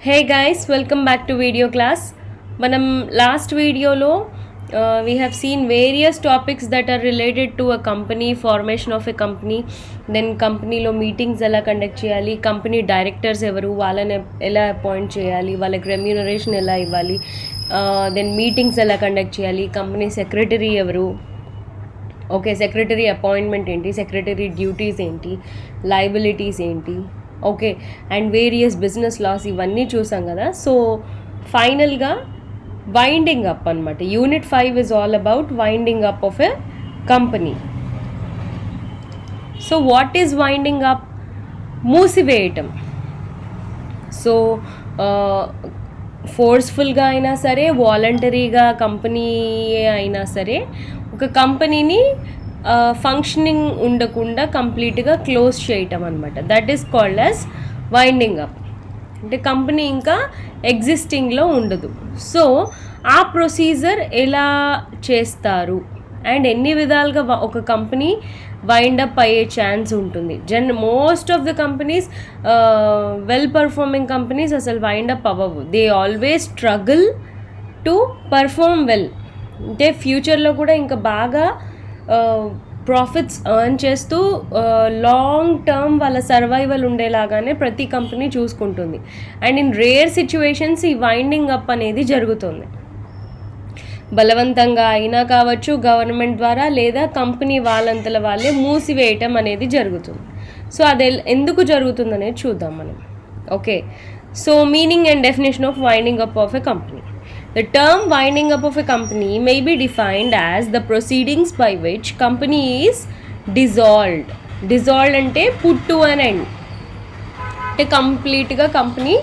Hey guys, welcome back to video class. మనం last వీడియోలో we have seen various topics that are related to a company, formation of a company, then కంపెనీలో meetings ఎలా conduct చేయాలి, company directors ఎవరు, వాళ్ళని ఎలా appoint చేయాలి, వాళ్ళకి రెమ్యూనరేషన్ ఎలా ఇవ్వాలి, దెన్ మీటింగ్స్ ఎలా కండక్ట్ చేయాలి, కంపెనీ సెక్రటరీ ఎవరు, ఓకే సెక్రటరీ అపాయింట్మెంట్ ఏంటి, సెక్రటరీ డ్యూటీస్ ఏంటి, లయబిలిటీస్ ఏంటి, okay and various business laws ఇవన్నీ చూసాం కదా. సో ఫైనల్గా వైండింగ్ అప్ అనమాట. Unit 5 is all about winding up of a company. So what is winding up? మూసివేయటం. సో ఫోర్స్ఫుల్గా అయినా సరే, వాలంటరీగా కంపెనీ అయినా సరే, ఒక కంపెనీని ఫంక్షనింగ్ ఉండకుండా కంప్లీట్గా క్లోజ్ చేయటం అనమాట. That is called as winding up. అంటే కంపెనీ ఇంకా ఎగ్జిస్టింగ్లో ఉండదు. సో ఆ ప్రొసీజర్ ఎలా చేస్తారు అండ్ ఎన్ని విధాలుగా ఒక కంపెనీ వైండ్ అప్ అయ్యే ఛాన్స్ ఉంటుంది. Most of the companies, well performing companies అసలు వైండ్ అప్ అవ్వవు. They always struggle to perform well. అంటే ఫ్యూచర్లో కూడా ఇంకా బాగా ప్రాఫిట్స్ ఎర్న్ చేస్తూ లాంగ్ టర్మ్ వాళ్ళ సర్వైవల్ ఉండేలాగానే ప్రతి కంపెనీ చూసుకుంటుంది. అండ్ ఇన్ రేర్ సిచ్యువేషన్స్ ఈ వైండింగ్ అప్ అనేది జరుగుతుంది. బలవంతంగా అయినా కావచ్చు, గవర్నమెంట్ ద్వారా, లేదా కంపెనీ వాళ్ళంతల వాళ్ళే మూసివేయటం అనేది జరుగుతుంది. సో అది ఎందుకు జరుగుతుంది అనేది చూద్దాం మనం. Okay, so meaning and definition of winding up of a company. The term winding up of a company may be defined as the proceedings by which company is dissolved. Dissolved అంటే put to an end. అంటే కంప్లీట్గా company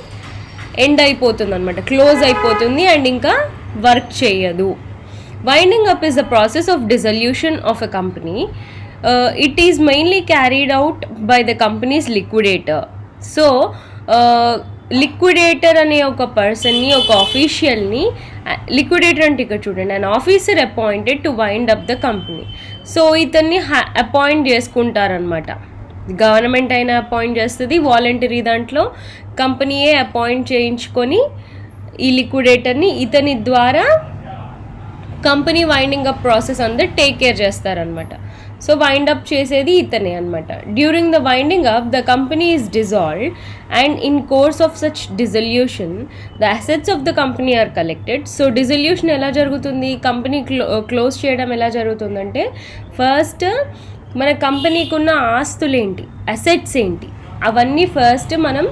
end అయిపోతుంది అనమాట, close అయిపోతుంది and ఇంకా work చేయదు. Winding up is the process of dissolution of a company. It is mainly carried out by the company's liquidator. So liquidator అనే ఒక పర్సన్ని, ఒక ఆఫీషియల్ని, లిక్విడేటర్ అంటే ఇక్కడ చూడండి, and officer appointed to wind up the company. So ఇతన్ని appoint చేసుకుంటారనమాట. Government అయినా appoint చేస్తుంది, వాలంటరీ దాంట్లో కంపెనీయే అపాయింట్ చేయించుకొని ఈ లిక్విడేటర్ని ఇతని ద్వారా కంపెనీ వైండింగ్ అప్ ప్రాసెస్ అందరు టేక్ కేర్ చేస్తారనమాట. సో వైండ్ అప్ చేసేది ఇతనే అనమాట. During the winding up the company is dissolved and in course of such dissolution the assets of the company are collected. So dissolution ఎలా జరుగుతుంది, company close చేయడం ఎలా జరుగుతుందంటే, ఫస్ట్ మన కంపెనీకి ఉన్న ఆస్తులు ఏంటి, అసెట్స్ ఏంటి, అవన్నీ ఫస్ట్ మనం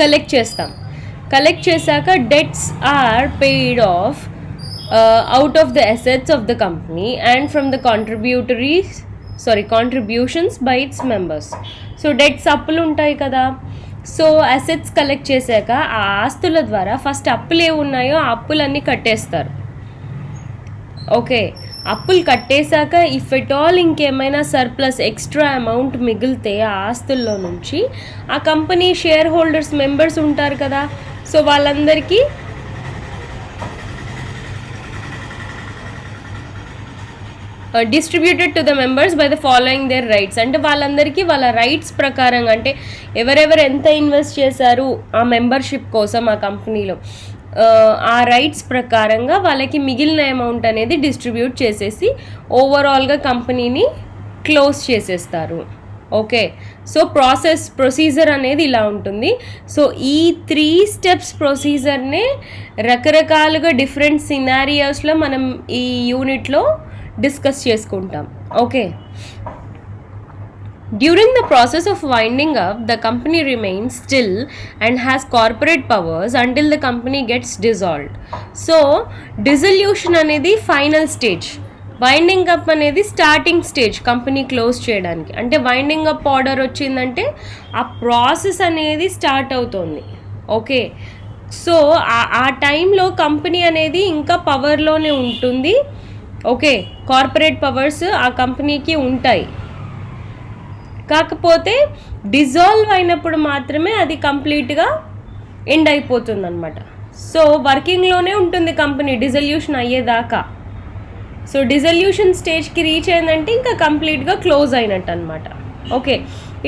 కలెక్ట్ చేస్తాం. కలెక్ట్ చేశాక debts are paid off out of the assets of the company and from the contributions by its members. So debts అప్పులు ఉంటాయి కదా. సో అసెట్స్ కలెక్ట్ చేశాక ఆ ఆస్తుల ద్వారా ఫస్ట్ అప్పులు ఏమి ఉన్నాయో ఆ అప్పులన్నీ కట్టేస్తారు. ఓకే, అప్పులు కట్టేశాక ఇఫ్ ఎట్ ఆల్ ఇంకేమైనా సర్ప్లస్ ఎక్స్ట్రా అమౌంట్ మిగిలితే ఆ ఆస్తుల్లో నుంచి ఆ కంపెనీ షేర్ హోల్డర్స్ మెంబర్స్ ఉంటారు కదా, సో వాళ్ళందరికీ distributed to the members by the following there rights. అంటే వాళ్ళందరికీ వాళ్ళ రైట్స్ ప్రకారంగా, అంటే ఎవరెవరు ఎంత ఇన్వెస్ట్ చేశారు ఆ మెంబర్షిప్ కోసం ఆ కంపెనీలో, ఆ రైట్స్ ప్రకారంగా వాళ్ళకి మిగిలిన అమౌంట్ అనేది డిస్ట్రిబ్యూట్ చేసేసి ఓవరాల్గా కంపెనీని క్లోజ్ చేసేస్తారు. ఓకే, సో ప్రొసీజర్ అనేది ఇలా ఉంటుంది. సో ఈ 3 స్టెప్స్ ప్రొసీజర్నే రకరకాలుగా డిఫరెంట్ సినారియోస్లో మనం ఈ యూనిట్లో డిస్కస్ చేసుకుంటాం. Okay, during the process of winding up the company remains still and has corporate powers until the company gets dissolved. So dissolution అనేది ఫైనల్ స్టేజ్, వైండింగ్ అప్ అనేది స్టార్టింగ్ స్టేజ్ కంపెనీ క్లోజ్ చేయడానికి. అంటే winding up order వచ్చిందంటే ఆ process అనేది start అవుతుంది. Okay, so ఆ టైంలో కంపెనీ అనేది ఇంకా పవర్లోనే ఉంటుంది. ఓకే, కార్పొరేట్ పవర్స్ ఆ కంపెనీకి ఉంటాయి. కాకపోతే డిజాల్వ్ అయినప్పుడు మాత్రమే అది కంప్లీట్గా ఎండ్ అయిపోతుంది అనమాట. సో వర్కింగ్లోనే ఉంటుంది కంపెనీ డిజల్యూషన్ అయ్యేదాకా. సో డిజల్యూషన్ స్టేజ్కి రీచ్ అయిందంటే ఇంకా కంప్లీట్గా క్లోజ్ అయినట్టు అనమాట. Okay,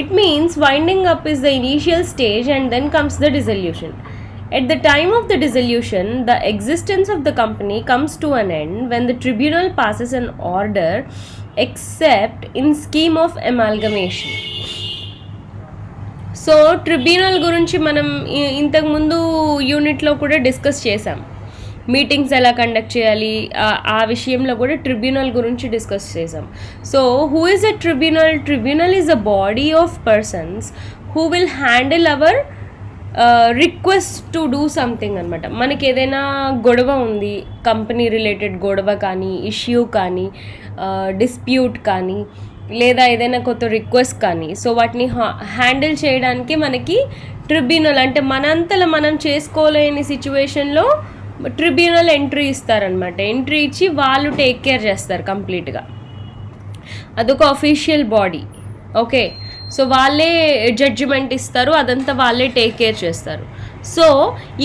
It means winding up is the initial stage and then comes the dissolution. At the time of the dissolution, the existence of the company comes to an end when the tribunal passes an order except in scheme of amalgamation. So tribunal గురించి మనం ఇంతకుముందు యూనిట్లో కూడా discuss చేసాం. Meetings ఎలా conduct చేయాలి ఆ విషయంలో కూడా ట్రిబ్యునల్ గురించి డిస్కస్ చేసాం. So who is a tribunal? Tribunal is a body of persons who will handle hour request to do something అనమాట. మనకి ఏదైనా గొడవ ఉంది, కంపెనీ రిలేటెడ్ గొడవ కానీ, ఇష్యూ కానీ, డిస్ప్యూట్ కానీ, లేదా ఏదైనా కొత్త రిక్వెస్ట్ కానీ, సో వాటిని హ్యాండిల్ చేయడానికి మనకి ట్రిబ్యునల్, అంటే మనంతలో మనం చేసుకోలేని సిచ్యువేషన్లో ట్రిబ్యునల్ ఎంట్రీ ఇస్తారనమాట. ఎంట్రీ ఇచ్చి వాళ్ళు టేక్ కేర్ చేస్తారు కంప్లీట్గా. అదొక అఫీషియల్ బాడీ. ఓకే, సో వాళ్ళే జడ్జిమెంట్ ఇస్తారు, అదంతా వాళ్ళే టేక్ కేర్ చేస్తారు. సో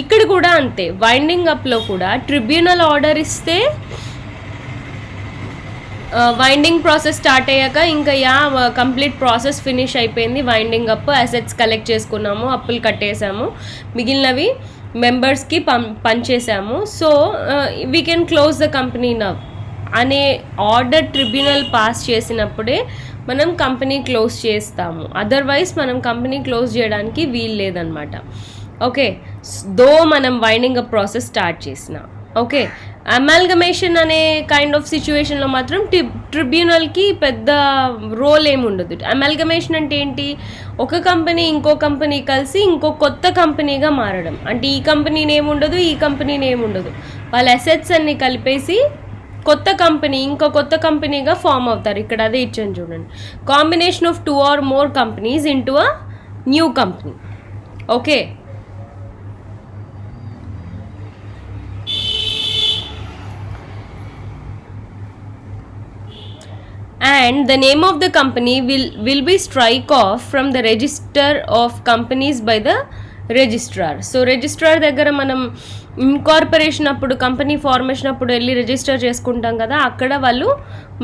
ఇక్కడ కూడా అంతే, వైండింగ్ అప్లో కూడా ట్రిబ్యునల్ ఆర్డర్ ఇస్తే వైండింగ్ ప్రాసెస్ స్టార్ట్ అయ్యాక ఇంకా కంప్లీట్ ప్రాసెస్ ఫినిష్ అయిపోయింది, వైండింగ్ అప్, అసెట్స్ కలెక్ట్ చేసుకున్నాము, అప్పులు కట్టేసాము, మిగిలినవి మెంబర్స్కి పనిచేసాము, so we can close the company now అనే ఆర్డర్ ట్రిబ్యునల్ పాస్ చేసినప్పుడే మనం కంపెనీ క్లోజ్ చేస్తాము. అదర్వైజ్ మనం కంపెనీ క్లోజ్ చేయడానికి వీలు లేదనమాట. ఓకే, దో మనం వైండింగ్ అప్ ప్రాసెస్ స్టార్ట్ చేసిన. ఓకే, అమాల్గమేషన్ అనే కైండ్ ఆఫ్ సిచ్యువేషన్లో మాత్రం ట్రిబ్యునల్కి పెద్ద రోల్ ఏమి ఉండదు. అమాల్గమేషన్ అంటే ఏంటి? ఒక కంపెనీ ఇంకో కంపెనీ కలిసి ఇంకో కొత్త కంపెనీగా మారడం. అంటే ఈ కంపెనీ నేమ్ ఉండదు, ఈ కంపెనీ నేమ్ ఉండదు, వాళ్ళ అసెట్స్ అన్ని కలిపేసి కొత్త కంపెనీ, ఇంకో కొత్త కంపెనీగా ఫామ్ అవుతారు. ఇక్కడ అదే ఇచ్చాను చూడండి, combination of 2 or more companies into a new company. Okay, and the name of the company will be strike off from the register of companies by the registrar. So registrar దగ్గర మనం incorporation అప్పుడు, company formation అప్పుడు వెళ్ళి register చేసుకుంటాం కదా, అక్కడ వాళ్ళు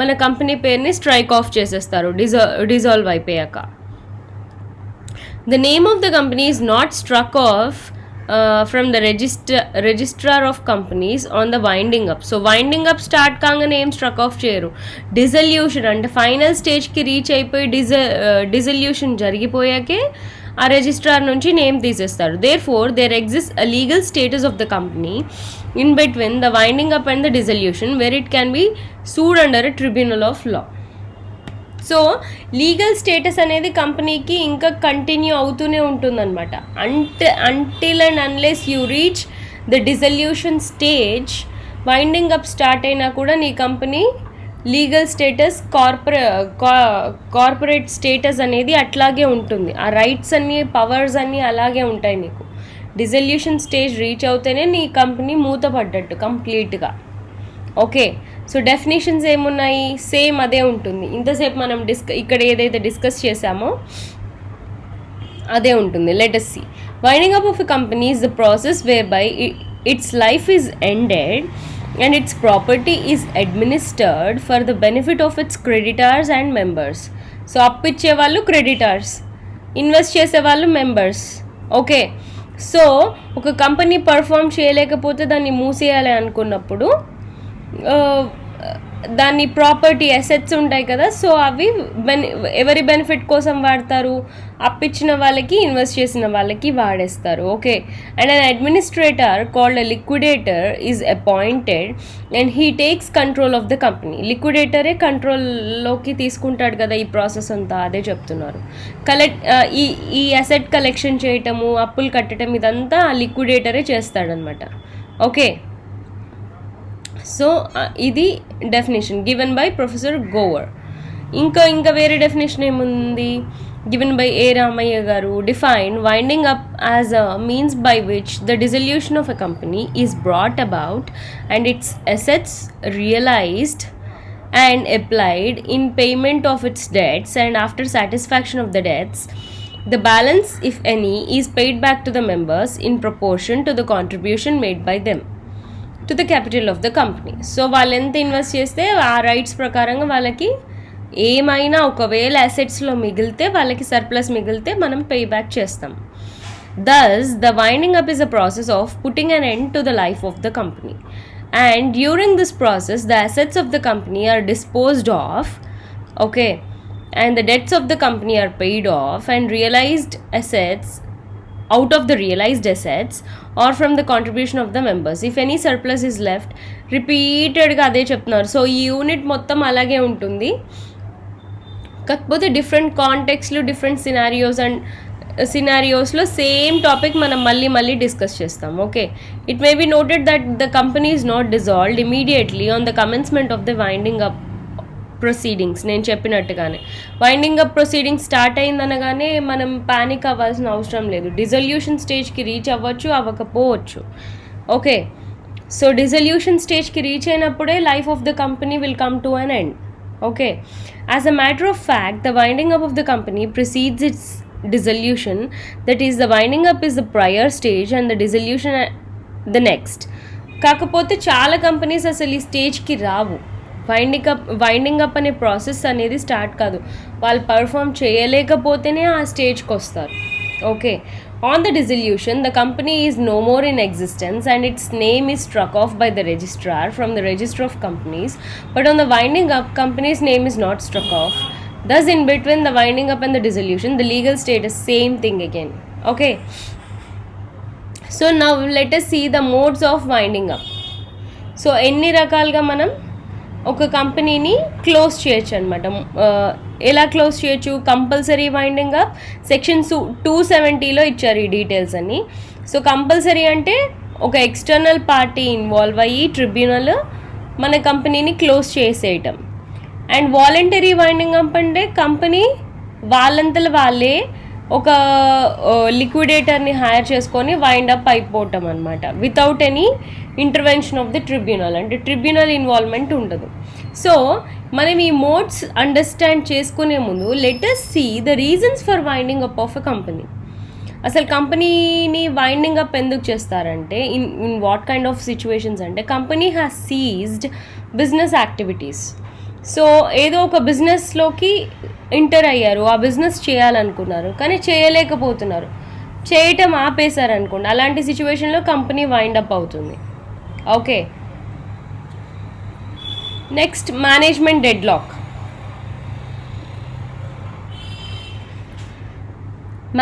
మన కంపెనీ పేరుని స్ట్రైక్ ఆఫ్ చేసేస్తారు డిజాల్వ్ అయిపోయాక. The name of the company is not struck off from the registrar of companies on the winding up. So winding up start కాగానే ఏం స్ట్రక్ ఆఫ్ చేయరు. డిజల్యూషన్ అంటే ఫైనల్ స్టేజ్కి రీచ్ అయిపోయి dissolution జరిగిపోయాకే ఆ రిజిస్ట్రార్ నుంచి నేమ్ తీసేస్తారు. Therefore there exist a legal status of the company in between the winding up and the dissolution where it can B sued under a tribunal of law. So legal status అనేది కంపెనీకి ఇంకా continue అవుతూనే ఉంటుందన్నమాట. Until and unless you reach the dissolution stage, winding up start అయినా కూడా నీ company legal status, corporate status అనేది అట్లాగే ఉంటుంది. ఆ రైట్స్ అన్నీ, పవర్స్ అన్నీ అలాగే ఉంటాయి నీకు. డిజల్యూషన్ స్టేజ్ రీచ్ అవుతేనే నీ కంపెనీ మూతపడ్డట్టు కంప్లీట్గా. ఓకే, సో డెఫినేషన్స్ ఏమున్నాయి? సేమ్ అదే ఉంటుంది. ఇంతసేపు మనం ఇక్కడ ఏదైతే డిస్కస్ చేసామో అదే ఉంటుంది. Let us see. Winding up of a company is the process whereby its life is ended and its property is administered for the benefit of its creditors and members. So అప్పు ఇచ్చేవాళ్ళు creditors, invest చేసేవాళ్ళు members. Okay, so ఒక company perform చేయలేకపోతే దాన్ని మూసేయాలి అనుకున్నప్పుడు దాని property assets ఉంటాయి కదా, సో అవి ఎవరి బెనిఫిట్ కోసం వాడతారు? అప్పిచ్చిన వాళ్ళకి, ఇన్వెస్ట్ చేసిన వాళ్ళకి వాడేస్తారు. Okay, and an administrator called a liquidator is appointed and he takes control of the company. లిక్విడేటరే కంట్రోల్లోకి తీసుకుంటాడు కదా ఈ ప్రాసెస్ అంతా, అదే చెప్తున్నారు. ఈ అసెట్ కలెక్షన్ చేయటము, అప్పులు కట్టడం, ఇదంతా లిక్విడేటరే చేస్తాడనమాట. ఓకే, సో ఇది definition given by professor Gower. ఇంకా వేరే డెఫినేషన్ ఏముంది? Given by A Ramaiya garu. Define winding up as a means by which the dissolution of a company is brought about and its assets realised and applied in payment of its debts, and after satisfaction of the debts, the balance, if any, is paid back to the members in proportion to the contribution made by them to the capital of the company. So వాళ్ళు ఎంత invest చేస్తే ఆ rights ప్రకారంగా వాళ్ళకి ఏమైనా ఒకవేళ అసెట్స్లో మిగిలితే వాళ్ళకి సర్ప్లస్ మిగిలితే మనం పే బ్యాక్ చేస్తాం. Thus, the winding up is a process of putting an end to the life of the company. And during this process, the assets of the company are disposed of, okay, and the debts of the company are paid off, and realized assets out of the realized assets or from the contribution of the members. If any surplus is left, రిపీటెడ్గా అదే చెప్తున్నారు. So ఈ unit మొత్తం అలాగే ఉంటుంది, కాకపోతే different కాంటెక్స్లో different సినారియోస్లో same topic మనం మళ్ళీ డిస్కస్ చేస్తాం. Okay, it may be noted that the company is not dissolved immediately on the commencement of the winding up proceedings. నేను చెప్పినట్టుగానే వైండింగ్ అప్ ప్రొసీడింగ్స్ స్టార్ట్ అయిందనగానే మనం ప్యానిక్ అవ్వాల్సిన అవసరం లేదు. డిజల్యూషన్ స్టేజ్కి రీచ్ అవ్వచ్చు, అవ్వకపోవచ్చు. ఓకే, సో డిజల్యూషన్ స్టేజ్కి రీచ్ అయినప్పుడే life of the company will come to an end. Okay, as a matter of fact the winding up of the company precedes its dissolution, that is the winding up is the prior stage and the dissolution the next. కాకపోతే చాలా companies అసలు ఈ స్టేజ్కి రావు. Winding up అనే process అనేది start కాదు, వాళ్ళు perform చేయలేకపోతేనే ఆ స్టేజ్కి వస్తారు. Okay, on the dissolution the company is no more in existence and its name is struck off by the registrar from the register of companies, but on the winding up company's name is not struck off. Thus, in between the winding up and the dissolution, the legal status, same thing again. Okay. So, now let us see the modes of winding up. So, ఎన్ని రకాలుగా మనం ఒక కంపెనీని close చేయొచ్చు అనమాట. ఎలా close చేయొచ్చు? Compulsory winding up section 270లో ఇచ్చారు ఈ డీటెయిల్స్ అన్నీ. సో కంపల్సరీ అంటే ఒక ఎక్స్టర్నల్ పార్టీ ఇన్వాల్వ్ అయ్యి ట్రిబ్యునల్ మన కంపెనీని క్లోజ్ చేసేయటం. అండ్ వాలంటరీ వైండింగ్ అప్ అంటే కంపెనీ వాళ్ళంతలో వాళ్ళే ఒక లిక్విడేటర్ని హైర్ చేసుకొని వైండ్ అప్ అయిపోవటం అనమాట, without any intervention of the tribunal. అంటే ట్రిబ్యునల్ ఇన్వాల్వ్మెంట్ ఉండదు. సో మనం ఈ మోడ్స్ అండర్స్టాండ్ చేసుకునే ముందు let us see the reasons for winding up of a company. అసలు కంపెనీని వైండింగ్ అప్ ఎందుకు చేస్తారంటే in what kind of situations అంటే company has ceased business activities. So ఏదో ఒక బిజినెస్లోకి ఎంటర్ అయ్యారు, ఆ బిజినెస్ చేయాలనుకున్నారు కానీ చేయలేకపోతున్నారు, చేయటం ఆపేశారు అనుకోండి. అలాంటి సిచ్యువేషన్లో కంపెనీ వైండ్ అప్ అవుతుంది. Okay, next management dead lock.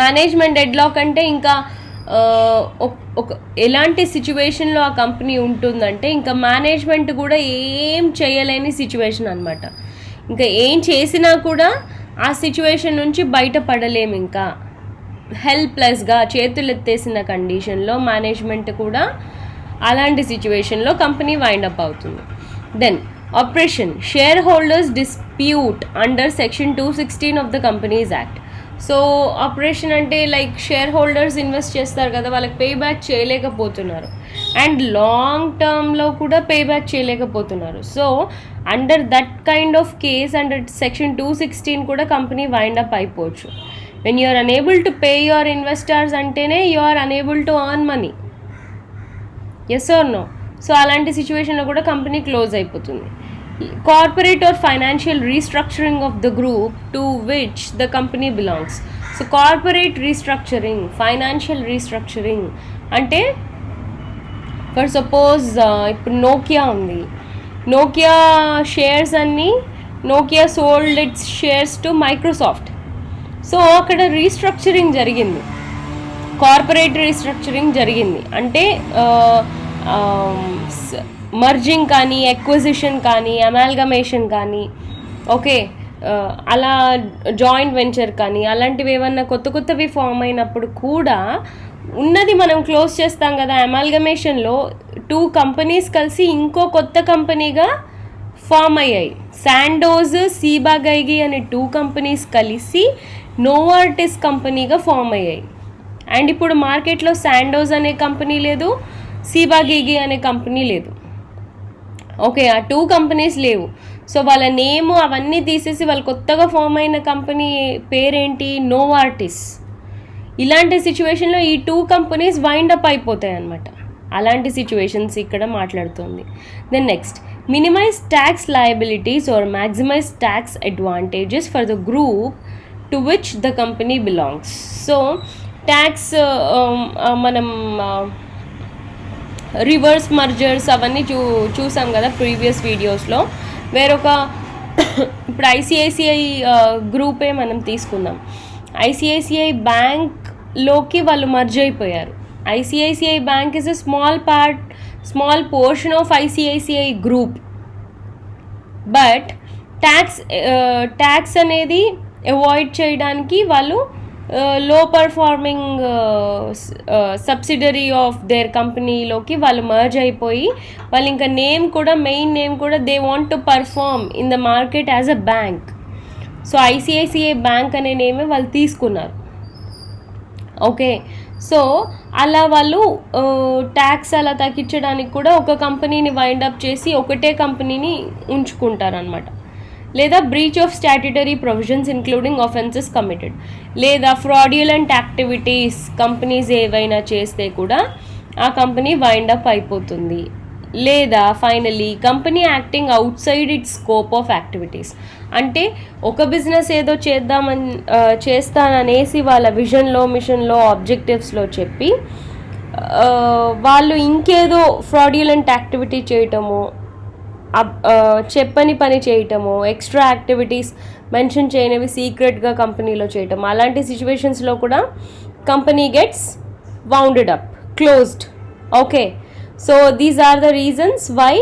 Management dead lock అంటే ఇంకా ఒక ఎలాంటి సిచ్యువేషన్లో ఆ కంపెనీ ఉంటుందంటే ఇంకా మేనేజ్మెంట్ కూడా ఏం చేయలేని సిచ్యువేషన్ అనమాట. ఇంకా ఏం చేసినా కూడా ఆ సిచ్యువేషన్ నుంచి బయటపడలేము, ఇంకా హెల్ప్లెస్గా చేతులు ఎత్తేసిన కండిషన్లో మేనేజ్మెంట్ కూడా అలాంటి సిచ్యువేషన్లో కంపెనీ వైండప్ అవుతుంది. Then operation share holders dispute under section 216 of the companies act. So operation అంటే లైక్ షేర్ హోల్డర్స్ ఇన్వెస్ట్ చేస్తారు కదా, వాళ్ళకి పే బ్యాక్ చేయలేకపోతున్నారు అండ్ లాంగ్ టర్మ్లో కూడా పే బ్యాక్ చేయలేకపోతున్నారు. So under that kind of case under section 216 కూడా company wind up అయిపోవచ్చు. When you are unable to pay your investors అంటేనే you are unable to earn money. Yes or no? So అలాంటి సిచ్యువేషన్లో కూడా company close అయిపోతుంది. Corporate or financial restructuring of the group to which the company belongs. So corporate restructuring, financial restructuring అంటే for suppose ఇప్పుడు Nokia ఉంది, Nokia shares అన్నీ Nokia sold it's shares to Microsoft. So అక్కడ restructuring జరిగింది, corporate restructuring జరిగింది. అంటే merging కానీ acquisition కానీ అమాల్గమేషన్ కానీ ఓకే అలా జాయింట్ వెంచర్ కానీ అలాంటివి ఏమన్నా కొత్తవి ఫామ్ అయినప్పుడు కూడా ఉన్నది మనం క్లోజ్ చేస్తాం కదా. అమాల్గమేషన్లో 2 కంపెనీస్ కలిసి ఇంకో కొత్త కంపెనీగా ఫామ్ అయ్యాయి. శాండోజ్, సీబాగైగి అనే 2 కంపెనీస్ కలిసి నోవార్టిస్ కంపెనీగా ఫామ్ అయ్యాయి. అండ్ ఇప్పుడు మార్కెట్లో శాండోజ్ అనే కంపెనీ లేదు, సీబాగైగి అనే కంపెనీ లేదు. ఓకే, ఆ 2 కంపెనీస్ లేవు. సో వాళ్ళ నేము అవన్నీ తీసేసి వాళ్ళు కొత్తగా ఫామ్ అయిన కంపెనీ పేరేంటి? నోవార్టిస్. ఇలాంటి సిచ్యువేషన్లో ఈ 2 కంపెనీస్ వైండప్ అయిపోతాయి అన్నమాట. అలాంటి సిచ్యువేషన్స్ ఇక్కడ మాట్లాడుతుంది. Then next, minimise tax liabilities or maximise tax advantages for the group to which the company belongs. So tax మనం రివర్స్ మర్జర్స్ అవన్నీ చూసాం కదా ప్రీవియస్ వీడియోస్లో. వేరొక ఇప్పుడు ఐసిఐసిఐ గ్రూపే మనం తీసుకుందాం. ఐసిఐసిఐ బ్యాంక్లోకి వాళ్ళు మర్జ్ అయిపోయారు. ICICI bank is a small portion of ICICI group. But tax అనేది అవాయిడ్ చేయడానికి వాళ్ళు లో పర్ఫార్మింగ్ సబ్సిడరీ ఆఫ్ దేర్ కంపెనీలోకి వాళ్ళు మర్జ్ అయిపోయి, వాళ్ళు ఇంకా మెయిన్ నేమ్ కూడా they want to perform in the market as a bank. So ICICI bank అనే నేమే వాళ్ళు తీసుకున్నారు. ఓకే, సో అలా వాళ్ళు ట్యాక్స్ అలా తగ్గించడానికి కూడా ఒక కంపెనీని వైండప్ చేసి ఒకటే కంపెనీని ఉంచుకుంటారనమాట. లేదా breach of statutory provisions including offences committed, లేదా ఫ్రాడ్యులెంట్ యాక్టివిటీస్ కంపెనీస్ ఏవైనా చేస్తే కూడా ఆ కంపెనీ వైండప్ అయిపోతుంది. లేదా finally company acting outside its scope of activities, అంటే ఒక బిజినెస్ ఏదో చేస్తాననేసి వాళ్ళ విజన్లో, మిషన్లో, ఆబ్జెక్టివ్స్లో చెప్పి వాళ్ళు ఇంకేదో ఫ్రాడ్యులెంట్ యాక్టివిటీ చేయటము, చెప్పని పని చేయటము, ఎక్స్ట్రా యాక్టివిటీస్ మెన్షన్ చేయనివి సీక్రెట్గా కంపెనీలో చేయటం, అలాంటి సిచ్యువేషన్స్లో కూడా company gets wounded up, closed. Okay, so these are the reasons why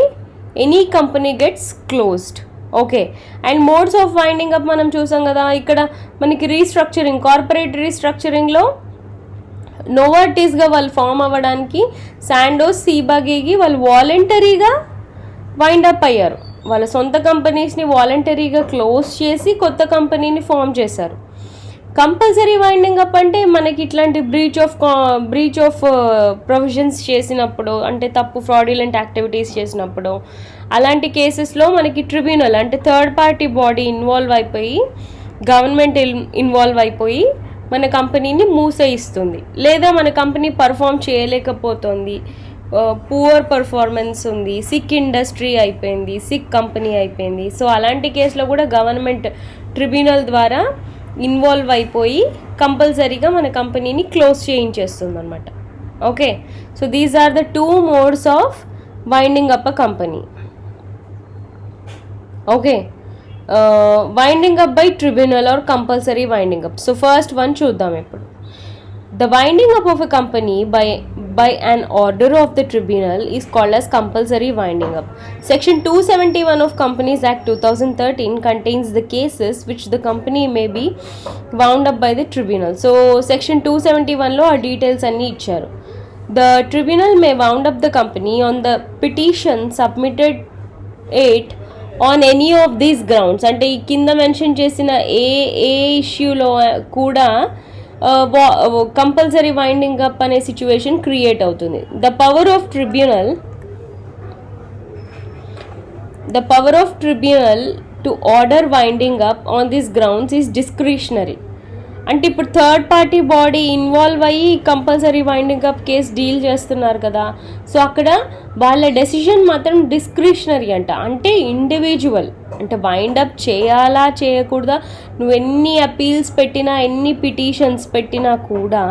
any company gets closed. Okay, and modes of winding up మనం చూసాం కదా. ఇక్కడ మనకి రీస్ట్రక్చరింగ్, కార్పొరేట్ రీస్ట్రక్చరింగ్లో నోవార్టిస్గా వాళ్ళు ఫామ్ అవ్వడానికి శాండోస్, సీబాగేకి వాళ్ళు వాలంటరీగా వైండప్ అయ్యారు. వాళ్ళ సొంత కంపెనీస్ని వాలంటరీగా క్లోజ్ చేసి కొత్త కంపెనీని ఫామ్ చేశారు. కంపల్సరీ వైండింగ్ అప్ అంటే మనకి ఇట్లాంటి బ్రీచ్ ఆఫ్ ప్రొవిజన్స్ చేసినప్పుడు, అంటే తప్పు ఫ్రాడ్యులెంట్ యాక్టివిటీస్ చేసినప్పుడు, అలాంటి కేసెస్లో మనకి ట్రిబ్యునల్ అంటే థర్డ్ పార్టీ బాడీ ఇన్వాల్వ్ అయిపోయి, గవర్నమెంట్ ఇన్వాల్వ్ అయిపోయి మన కంపెనీని మూసేయిస్తుంది. లేదా మన కంపెనీ పర్ఫామ్ చేయలేకపోతుంది, పూర్ పర్ఫార్మెన్స్ ఉంది, సిక్ ఇండస్ట్రీ అయిపోయింది, సిక్ కంపెనీ అయిపోయింది. సో అలాంటి కేసులో కూడా గవర్నమెంట్ ట్రిబ్యునల్ ద్వారా ఇన్వాల్వ్ అయిపోయి కంపల్సరీగా మన కంపెనీని క్లోజ్ చేయించేస్తుంది అనమాట. Okay, so these are the 2 modes of winding up a company. Okay, winding up by tribunal or compulsory winding up. So first one చూద్దాం ఇప్పుడు. The winding up of a company by an order of the tribunal is called as compulsory winding up. Section 271 of Companies Act 2013 contains the cases which the company may be wound up by the tribunal. So section 271 lo aa details anni icharu. The tribunal may wound up the company on the petition submitted it on any of these grounds. అంటే ఈ కింద mention చేసిన ఏ ఇష్యూలో కూడా compulsory winding up అనే situation create అవుతుంది. The power of tribunal to order winding up on this grounds is discretionary. అంటే ఇప్పుడు థర్డ్ పార్టీ బాడీ ఇన్వాల్వ్ అయ్యి compulsory winding up case deal చేస్తున్నారు కదా. సో అక్కడ వాళ్ళ డెసిషన్ మాత్రం డిస్క్రిషనరీ అంట, అంటే ఇండివిజువల్, అంటే వైండప్ చేయాలా చేయకూడదా, నువ్వు ఎన్ని అపీల్స్ పెట్టినా, ఎన్ని పిటిషన్స్ పెట్టినా కూడా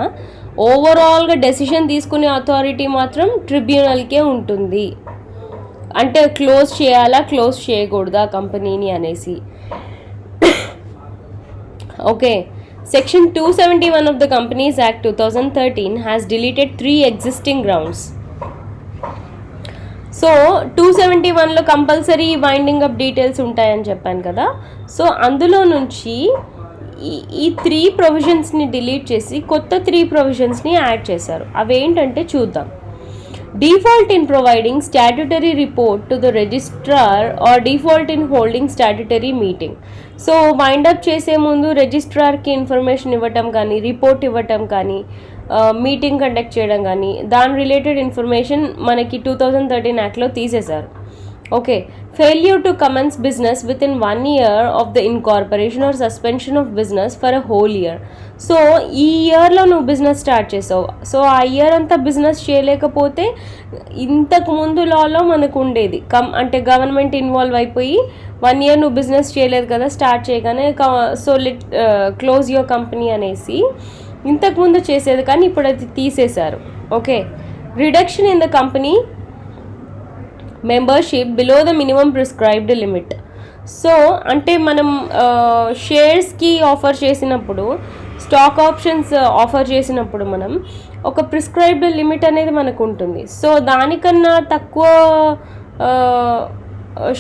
ఓవరాల్గా డెసిషన్ తీసుకునే అథారిటీ మాత్రం ట్రిబ్యునల్కే ఉంటుంది. అంటే క్లోజ్ చేయాలా, క్లోజ్ చేయకూడదా కంపెనీని అనేసి. Okay, Section 271 of the Companies Act 2013 has deleted 3 existing grounds. So 271లో కంపల్సరీ వైండింగ్ అప్ డీటెయిల్స్ ఉంటాయని చెప్పాను కదా. సో అందులో నుంచి ఈ 3 ప్రొవిజన్స్ని డిలీట్ చేసి కొత్త 3 ప్రొవిజన్స్ని యాడ్ చేశారు. అవేంటంటే చూద్దాం. Default in providing statutory report to the registrar or default in holding statutory meeting. So wind up చేసే ముందు రిజిస్ట్రార్కి ఇన్ఫర్మేషన్ ఇవ్వటం కానీ, రిపోర్ట్ ఇవ్వటం కానీ, మీటింగ్ కండక్ట్ చేయడం కానీ, దాని రిలేటెడ్ ఇన్ఫర్మేషన్ మనకి 2013 యాక్ట్లో తీసేశారు. Okay, failure to commence business within 1 year of the incorporation or suspension of business for a whole year. So ఈ ఇయర్లో నువ్వు బిజినెస్ స్టార్ట్ చేసావు, సో ఆ ఇయర్ అంతా బిజినెస్ చేయలేకపోతే ఇంతకు ముందు లాలో మనకు ఉండేది అంటే గవర్నమెంట్ ఇన్వాల్వ్ అయిపోయి 1 year నువ్వు బిజినెస్ చేయలేదు కదా స్టార్ట్ చేయగానే, సో క్లోజ్ యువర్ కంపెనీ అనేసి ఇంతకుముందు చేసేది, కానీ ఇప్పుడు అది తీసేశారు. Okay, reduction in the company membership below the minimum prescribed limit. So అంటే మనం షేర్స్కి ఆఫర్ చేసినప్పుడు, స్టాక్ ఆప్షన్స్ ఆఫర్ చేసినప్పుడు మనం ఒక ప్రిస్క్రైబ్డ్ లిమిట్ అనేది మనకు ఉంటుంది. సో దానికన్నా తక్కువ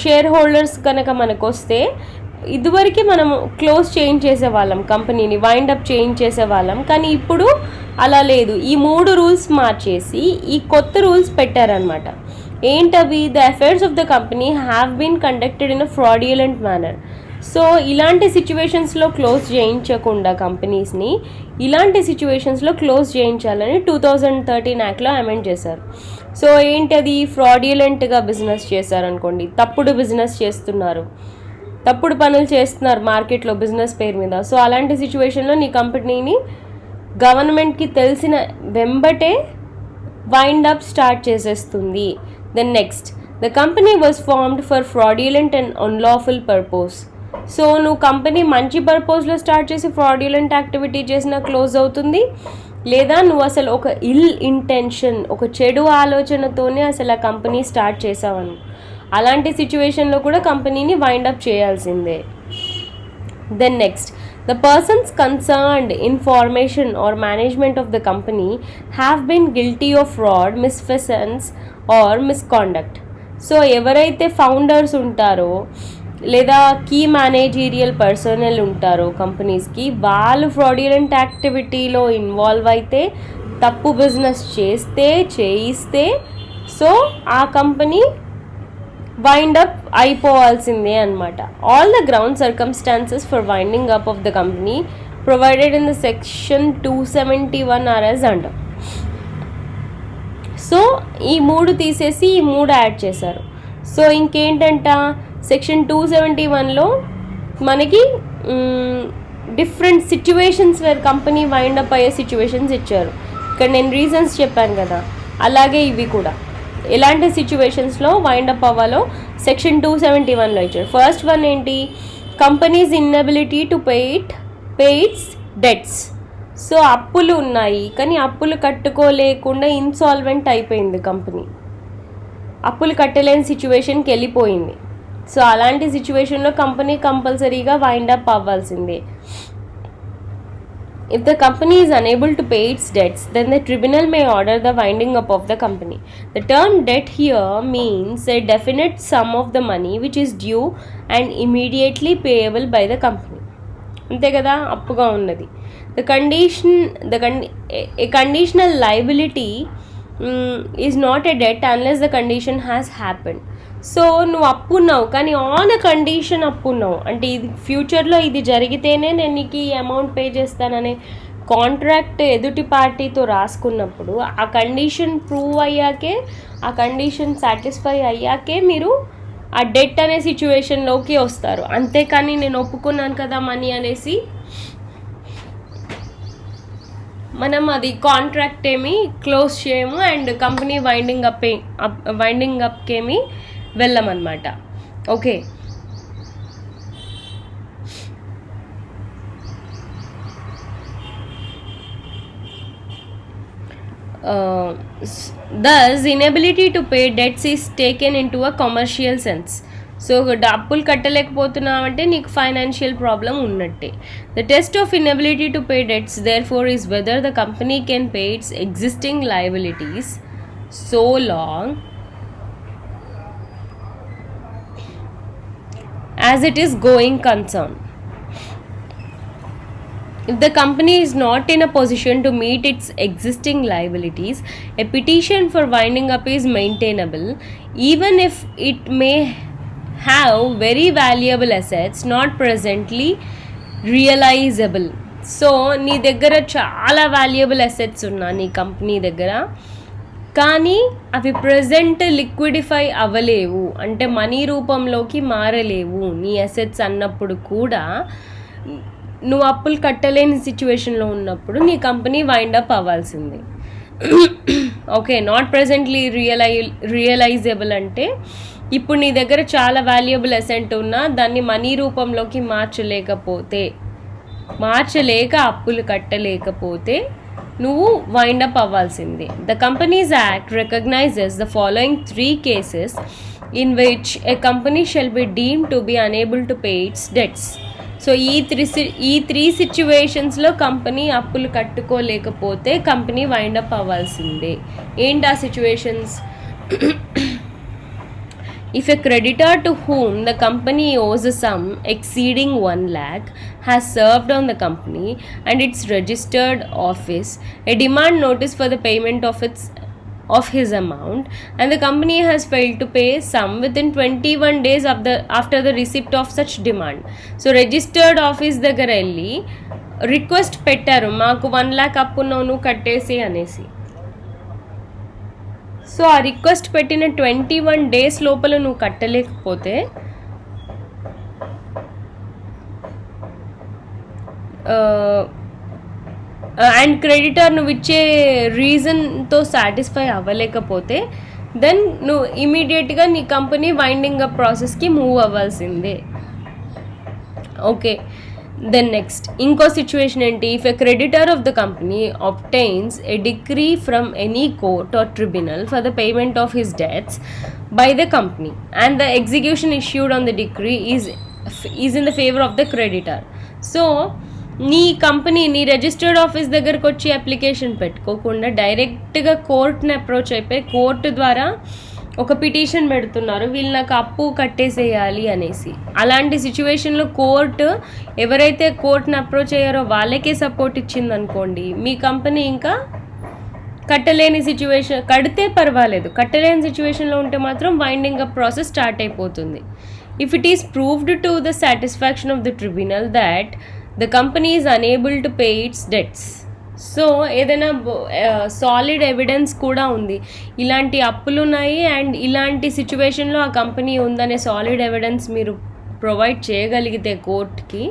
షేర్ హోల్డర్స్ కనుక మనకు వస్తే, ఇదివరకు మనం క్లోజ్ చేయించేసేవాళ్ళం కంపెనీని, వైండప్ చేయించేసేవాళ్ళం, కానీ ఇప్పుడు అలా లేదు. ఈ 3 రూల్స్ మార్చేసి ఈ కొత్త రూల్స్ పెట్టారనమాట. ఏంటవి? The affairs of the company have been conducted in a fraudulent manner. So ఇలాంటి సిచ్యువేషన్స్లో క్లోజ్ చేయించకుండా కంపెనీస్ని ఇలాంటి సిచ్యువేషన్స్లో క్లోజ్ చేయించాలని 2013 యాక్ట్లో అమెండ్ చేశారు. సో ఏంటది? ఫ్రాడ్యులెంట్గా బిజినెస్ చేశారనుకోండి, తప్పుడు బిజినెస్ చేస్తున్నారు, తప్పుడు పనులు చేస్తున్నారు మార్కెట్లో బిజినెస్ పేరు మీద. సో అలాంటి సిచ్యువేషన్లో నీ కంపెనీని గవర్నమెంట్కి తెలిసిన వెంబటే వైండ్ అప్ స్టార్ట్ చేసేస్తుంది. Then next, the company was formed for fraudulent and unlawful purpose. So నువ్వు కంపెనీ మంచి పర్పస్లో స్టార్ట్ చేసి ఫ్రాడ్యులెంట్ యాక్టివిటీ చేసినా క్లోజ్ అవుతుంది, లేదా నువ్వు అసలు ఒక ఇల్ ఇంటెన్షన్, ఒక చెడు ఆలోచనతోనే అసలు ఆ కంపెనీ స్టార్ట్ చేసావను, అలాంటి సిచ్యువేషన్లో కూడా కంపెనీని వైండ్ అప్ చేయాల్సిందే. Then next, the persons concerned in formation or management of the company have been guilty of fraud, misfeasance or misconduct. So ఎవరైతే ఫౌండర్స్ ఉంటారో లేదా కీ మేనేజీరియల్ పర్సనల్ ఉంటారో కంపెనీస్కి, వాళ్ళు ఫ్రాడ్యులెంట్ యాక్టివిటీలో ఇన్వాల్వ్ అయితే, తప్పు బిజినెస్ చేయిస్తే సో ఆ కంపెనీ వైండ్ అప్ అయిపోవాల్సిందే అనమాట. All the ground circumstances for winding up of the company provided in the section 271 or as under. So ఈ 3 తీసేసి ఈ 3 యాడ్ చేశారు. సో ఇంకేంటంట, సెక్షన్ 271లో మనకి different situations where company wind up అయ్యే situations ఇచ్చారు. ఇక్కడ నేను రీజన్స్ చెప్పాను కదా, అలాగే ఇవి కూడా ఎలాంటి సిచ్యువేషన్స్లో వైండ్ అప్ అవ్వాలో సెక్షన్ 271లో ఇచ్చారు. ఫస్ట్ వన్ ఏంటి? Companies inability to pay its debts. So అప్పులు ఉన్నాయి, కానీ అప్పులు కట్టుకోలేకుండా ఇన్సాల్వెంట్ అయిపోయింది కంపెనీ, అప్పులు కట్టలేని సిచ్యువేషన్కి వెళ్ళిపోయింది. సో అలాంటి సిచ్యువేషన్లో కంపెనీ కంపల్సరీగా వైండ్ అప్ అవ్వాల్సిందే. If the company is unable to pay its debts, then the tribunal may order the winding up of the company. The term debt here means a definite sum of the money which is due and immediately payable by the company. అంతే కదా, అప్పుగా ఉన్నది. A conditional liability is not a debt unless the condition has happened. So నువ్వు అప్పు ఉన్నావు, కానీ on a condition అప్పు ఉన్నావు అంటే ఇది ఫ్యూచర్లో ఇది జరిగితేనే నేను నీకు ఈ అమౌంట్ పే చేస్తాననే కాంట్రాక్ట్ ఎదుటి పార్టీతో రాసుకున్నప్పుడు ఆ కండిషన్ ప్రూవ్ అయ్యాకే, ఆ కండిషన్ సాటిస్ఫై అయ్యాకే మీరు ఆ డెట్ అనే సిచ్యువేషన్లోకి వస్తారు. అంతేకాని నేను ఒప్పుకున్నాను కదా మనీ అనేసి మనం అది కాంట్రాక్ట్ ఏమి క్లోజ్ చేయము అండ్ కంపెనీ వైండింగ్ అప్కేమి వెళ్ళమన్నమాట. Okay, thus inability to pay debts is taken into a commercial sense. So డబ్బులు కట్టలేకపోతున్నావంటే నీకు ఫైనాన్షియల్ ప్రాబ్లం ఉన్నట్టే. The test of inability to pay debts therefore is whether the company can pay its existing liabilities so long as it is going concern. If the company is not in a position to meet its existing liabilities, a petition for winding up is maintainable even if it may have very valuable assets not presently realizable. So నీ దగ్గర చాలా valuable assets ఉన్నా నీ company దగ్గర, కానీ అవి present లిక్విడిఫై అవ్వలేవు, అంటే money రూపంలోకి మారలేవు నీ అసెట్స్ అన్నప్పుడు కూడా, నువ్వు అప్పులు కట్టలేని సిచ్యువేషన్లో ఉన్నప్పుడు నీ కంపెనీ వైండ్ అప్ అవ్వాల్సింది. ఓకే, నాట్ ప్రెజెంట్లీ రియలైజబుల్ అంటే ఇప్పుడు నీ దగ్గర చాలా వాల్యుయబుల్ అసెట్ ఉన్నా దాన్ని మనీ రూపంలోకి మార్చలేక అప్పులు కట్టలేకపోతే నువ్వు వైండ్ అప్ అవ్వాల్సిందే. The companies act recognises the following 3 cases in which a company shall be deemed to be unable to pay its debts. So ఈ త్రీ సిచ్యువేషన్స్లో కంపెనీ అప్పులు కట్టుకోలేకపోతే కంపెనీ వైండ్ అప్ అవ్వాల్సిందే. ఏంటి ఆ సిచ్యువేషన్స్? If a creditor to whom the company owes a sum exceeding 1 lakh has served on the company and its registered office a demand notice for the payment of his amount, and the company has failed to pay sum within 21 days after the receipt of such demand. So registered office దగ్గర వెళ్ళి request పెట్టారు, మాకు 1 lakh అప్పు నువ్వు కట్టేసి అనేసి. So ఆ request పెట్టిన 21 days లోపల నువ్వు కట్టలేకపోతే అండ్ క్రెడిటర్ నువ్వు ఇచ్చే రీజన్తో సాటిస్ఫై అవ్వలేకపోతే దెన్ నువ్వు ఇమీడియట్గా నీ కంపెనీ వైండింగ్ అప్ ప్రాసెస్కి మూవ్ అవ్వాల్సిందే. ఓకే, దెన్ నెక్స్ట్ ఇంకో సిచ్యువేషన్ ఏంటి? If a creditor of the company obtains a decree from any court or tribunal for the payment of his debts by the company and the execution issued on the decree is in the favor of the creditor. So నీ company నీ registered office దగ్గరకు వచ్చి application పెట్టుకోకుండా డైరెక్ట్గా కోర్ట్ని approach అయిపోయి court ద్వారా ఒక petition పెడుతున్నారు, వీళ్ళు నాకు అప్పు కట్టేసేయాలి అనేసి. అలాంటి సిచ్యువేషన్లో కోర్టు ఎవరైతే కోర్టుని అప్రోచ్ అయ్యారో వాళ్ళకే సపోర్ట్ ఇచ్చిందనుకోండి, మీ కంపెనీ ఇంకా కట్టలేని సిచ్యువేషన్, కడితే పర్వాలేదు, కట్టలేని సిచ్యువేషన్లో ఉంటే మాత్రం వైండింగ్ అప్ ప్రాసెస్ స్టార్ట్ అయిపోతుంది. If it is proved to the satisfaction of the tribunal that the company is unable to pay its debts. So ఏదైనా సాలిడ్ ఎవిడెన్స్ కూడా ఉంది, ఇలాంటి అప్పులు ఉన్నాయి అండ్ ఇలాంటి సిచ్యువేషన్లో ఆ కంపెనీ ఉందనే సాలిడ్ ఎవిడెన్స్ మీరు ప్రొవైడ్ చేయగలిగితే కోర్ట్కి,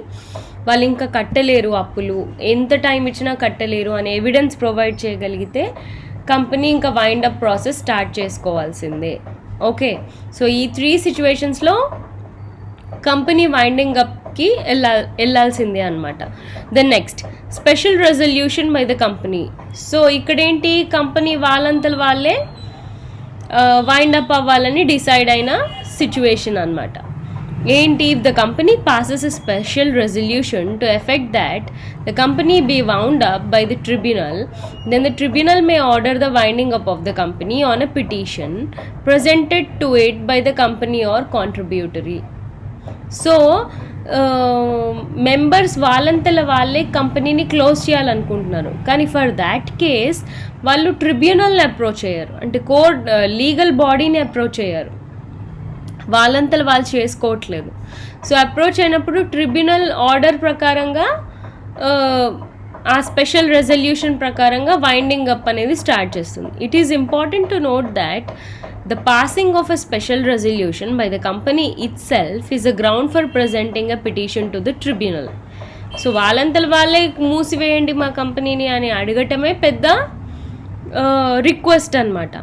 వాళ్ళు ఇంకా కట్టలేరు అప్పులు, ఎంత టైం ఇచ్చినా కట్టలేరు అనే ఎవిడెన్స్ ప్రొవైడ్ చేయగలిగితే కంపెనీ ఇంకా వైండ్ అప్ ప్రాసెస్ స్టార్ట్ చేసుకోవాల్సిందే. ఓకే, సో ఈ 3 సిచ్యువేషన్స్లో కంపెనీ వైండింగ్ అప్కి వెళ్ళాల్సిందే అనమాట. Then next special resolution by the company. సో ఇక్కడేంటి, కంపెనీ వాళ్ళంతల వాళ్ళే వైండ్ అప్ అవ్వాలని డిసైడ్ అయిన సిచ్యువేషన్ అనమాట. ఏంటి? If the company passes a special resolution to effect that the company be wound up by the tribunal, then the tribunal may order the winding up of the company on a petition presented to it by the company or contributory. So members వాళ్ళంతల వాళ్ళే కంపెనీని close చేయాలనుకుంటున్నారు, కానీ for that case వాళ్ళు ట్రిబ్యునల్ని approach అయ్యారు, అంటే court legal బాడీని approach అయ్యారు, వాళ్ళంతల వాళ్ళు చేసుకోవట్లేదు. సో అప్రోచ్ అయినప్పుడు ట్రిబ్యునల్ ఆర్డర్ ప్రకారంగా ఆ స్పెషల్ రెజల్యూషన్ ప్రకారంగా వైండింగ్ అప్ అనేది స్టార్ట్ చేస్తుంది. It is important to note that the passing of a special resolution by the company itself is a ground for presenting a petition to the tribunal. So వాళ్ళంతల వాళ్ళే మూసివేయండి మా కంపెనీని అని అడగటమే పెద్ద రిక్వెస్ట్ అనమాట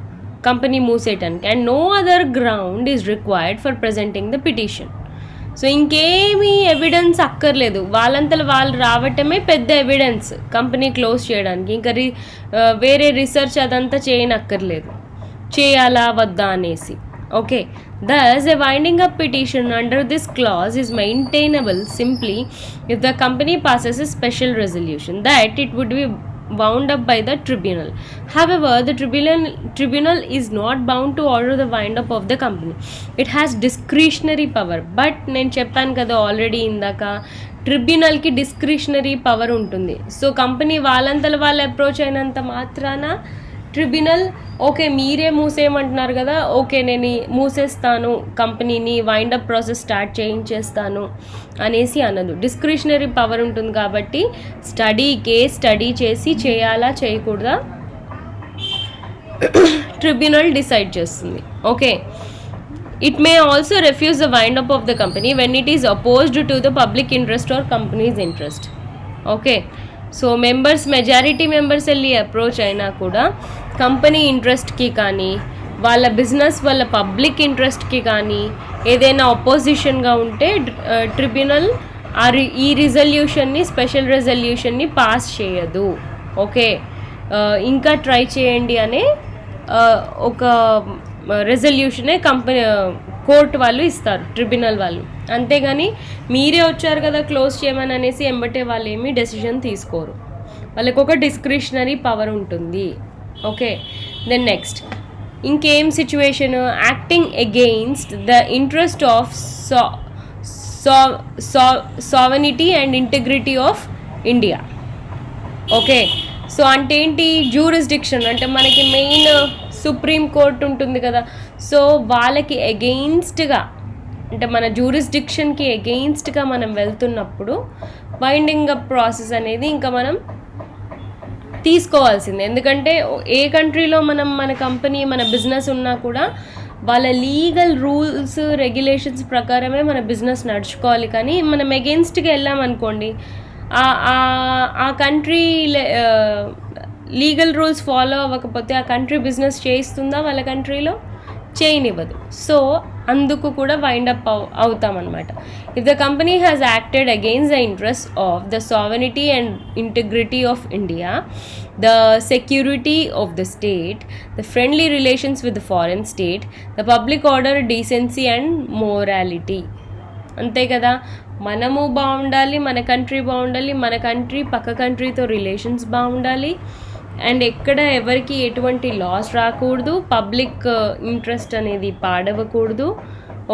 కంపెనీ మూసేయటానికి, and no other ground is required for presenting the petition. So ఇంకేమీ ఎవిడెన్స్ అక్కర్లేదు, వాళ్ళంతల వాళ్ళు రావటమే పెద్ద ఎవిడెన్స్ కంపెనీ క్లోజ్ చేయడానికి. ఇంకా వేరే రీసెర్చ్ అదంతా చేయనక్కర్లేదు, చేయాలా వద్దా అనేసి. Okay, thus a winding up petition under this clause is maintainable simply if the company passes a special resolution that it would be wound up by the tribunal. However, the tribunal is not bound to order the wind up of the company. It has discretionary power. But నేను చెప్పాను కదా already ఇందాక, ట్రిబ్యునల్కి discretionary power ఉంటుంది. So company వాళ్ళంతల వాళ్ళు approach అయినంత మాత్రాన tribunal okay మీరే మూసేయమంటున్నారు కదా, ఓకే నేను మూసేస్తాను కంపెనీని, వైండప్ ప్రాసెస్ స్టార్ట్ చేయించేస్తాను అనేసి అనదు. డిస్క్రిషనరీ పవర్ ఉంటుంది కాబట్టి స్టడీ చేసి చేయాలా చేయకూడదా ట్రిబ్యునల్ డిసైడ్ చేస్తుంది. Okay, it may also refuse the wind up of the company when it is opposed to the public interest or company's interest. Okay, so majority members వెళ్ళి approach అయినా కూడా company ఇంట్రెస్ట్కి కానీ వాళ్ళ business వాళ్ళ public ఇంట్రెస్ట్కి కానీ ఏదైనా అపోజిషన్గా ఉంటే ట్రిబ్యునల్ ఈ రిజల్యూషన్ని, స్పెషల్ రెజల్యూషన్ని పాస్ చేయదు. ఓకే, ఇంకా ట్రై చేయండి అనే ఒక రెజల్యూషనే కోర్టు వాళ్ళు ఇస్తారు, ట్రిబ్యునల్ వాళ్ళు. అంతేగాని మీరే వచ్చారు కదా క్లోజ్ చేయమని అనేసి ఎంబటే వాళ్ళు ఏమీ డెసిషన్ తీసుకోరు. వాళ్ళకి ఒక డిస్క్రిషనరీ పవర్ ఉంటుంది. ఓకే, దెన్ నెక్స్ట్ ఇంకేం situation, acting against the interest of సావెనిటీ and integrity of India. Okay, so అంటే ఏంటి, జ్యూరిస్డిక్షన్ అంటే మనకి మెయిన్ సుప్రీం కోర్ట్ ఉంటుంది కదా, సో వాళ్ళకి అగెయిన్స్ట్గా అంటే మన జ్యూరిస్డిక్షన్కి అగెయిన్స్ట్గా మనం వెళ్తున్నప్పుడు వైండింగ్ అప్ ప్రాసెస్ అనేది ఇంకా మనం తీసుకోవాల్సిందే. ఎందుకంటే ఏ కంట్రీలో మన కంపెనీ మన బిజినెస్ ఉన్నా కూడా వాళ్ళ లీగల్ రూల్స్ రెగ్యులేషన్స్ ప్రకారమే మన బిజినెస్ నడుచుకోవాలి. కానీ మనం అగెయిన్స్ట్గా వెళ్ళామనుకోండి, ఆ కంట్రీ లీగల్ రూల్స్ ఫాలో అవ్వకపోతే ఆ కంట్రీ బిజినెస్ చేయిస్తుందా, వాళ్ళ కంట్రీలో చేయనివ్వదు. సో అందుకు కూడా వైండ్ అప్ అవుతామన్నమాట. If the company has acted against the interest of the sovereignty and integrity of India, the security of the state, the friendly relations with the foreign state, the public order, decency and morality. అంతే కదా, మనము బాగుండాలి, మన country బాగుండాలి, మన country పక్క కంట్రీతో relations బాగుండాలి, and ఎక్కడ ఎవరికి ఎటువంటి లాస్ రాకూడదు, పబ్లిక్ ఇంట్రెస్ట్ అనేది పాడవకూడదు.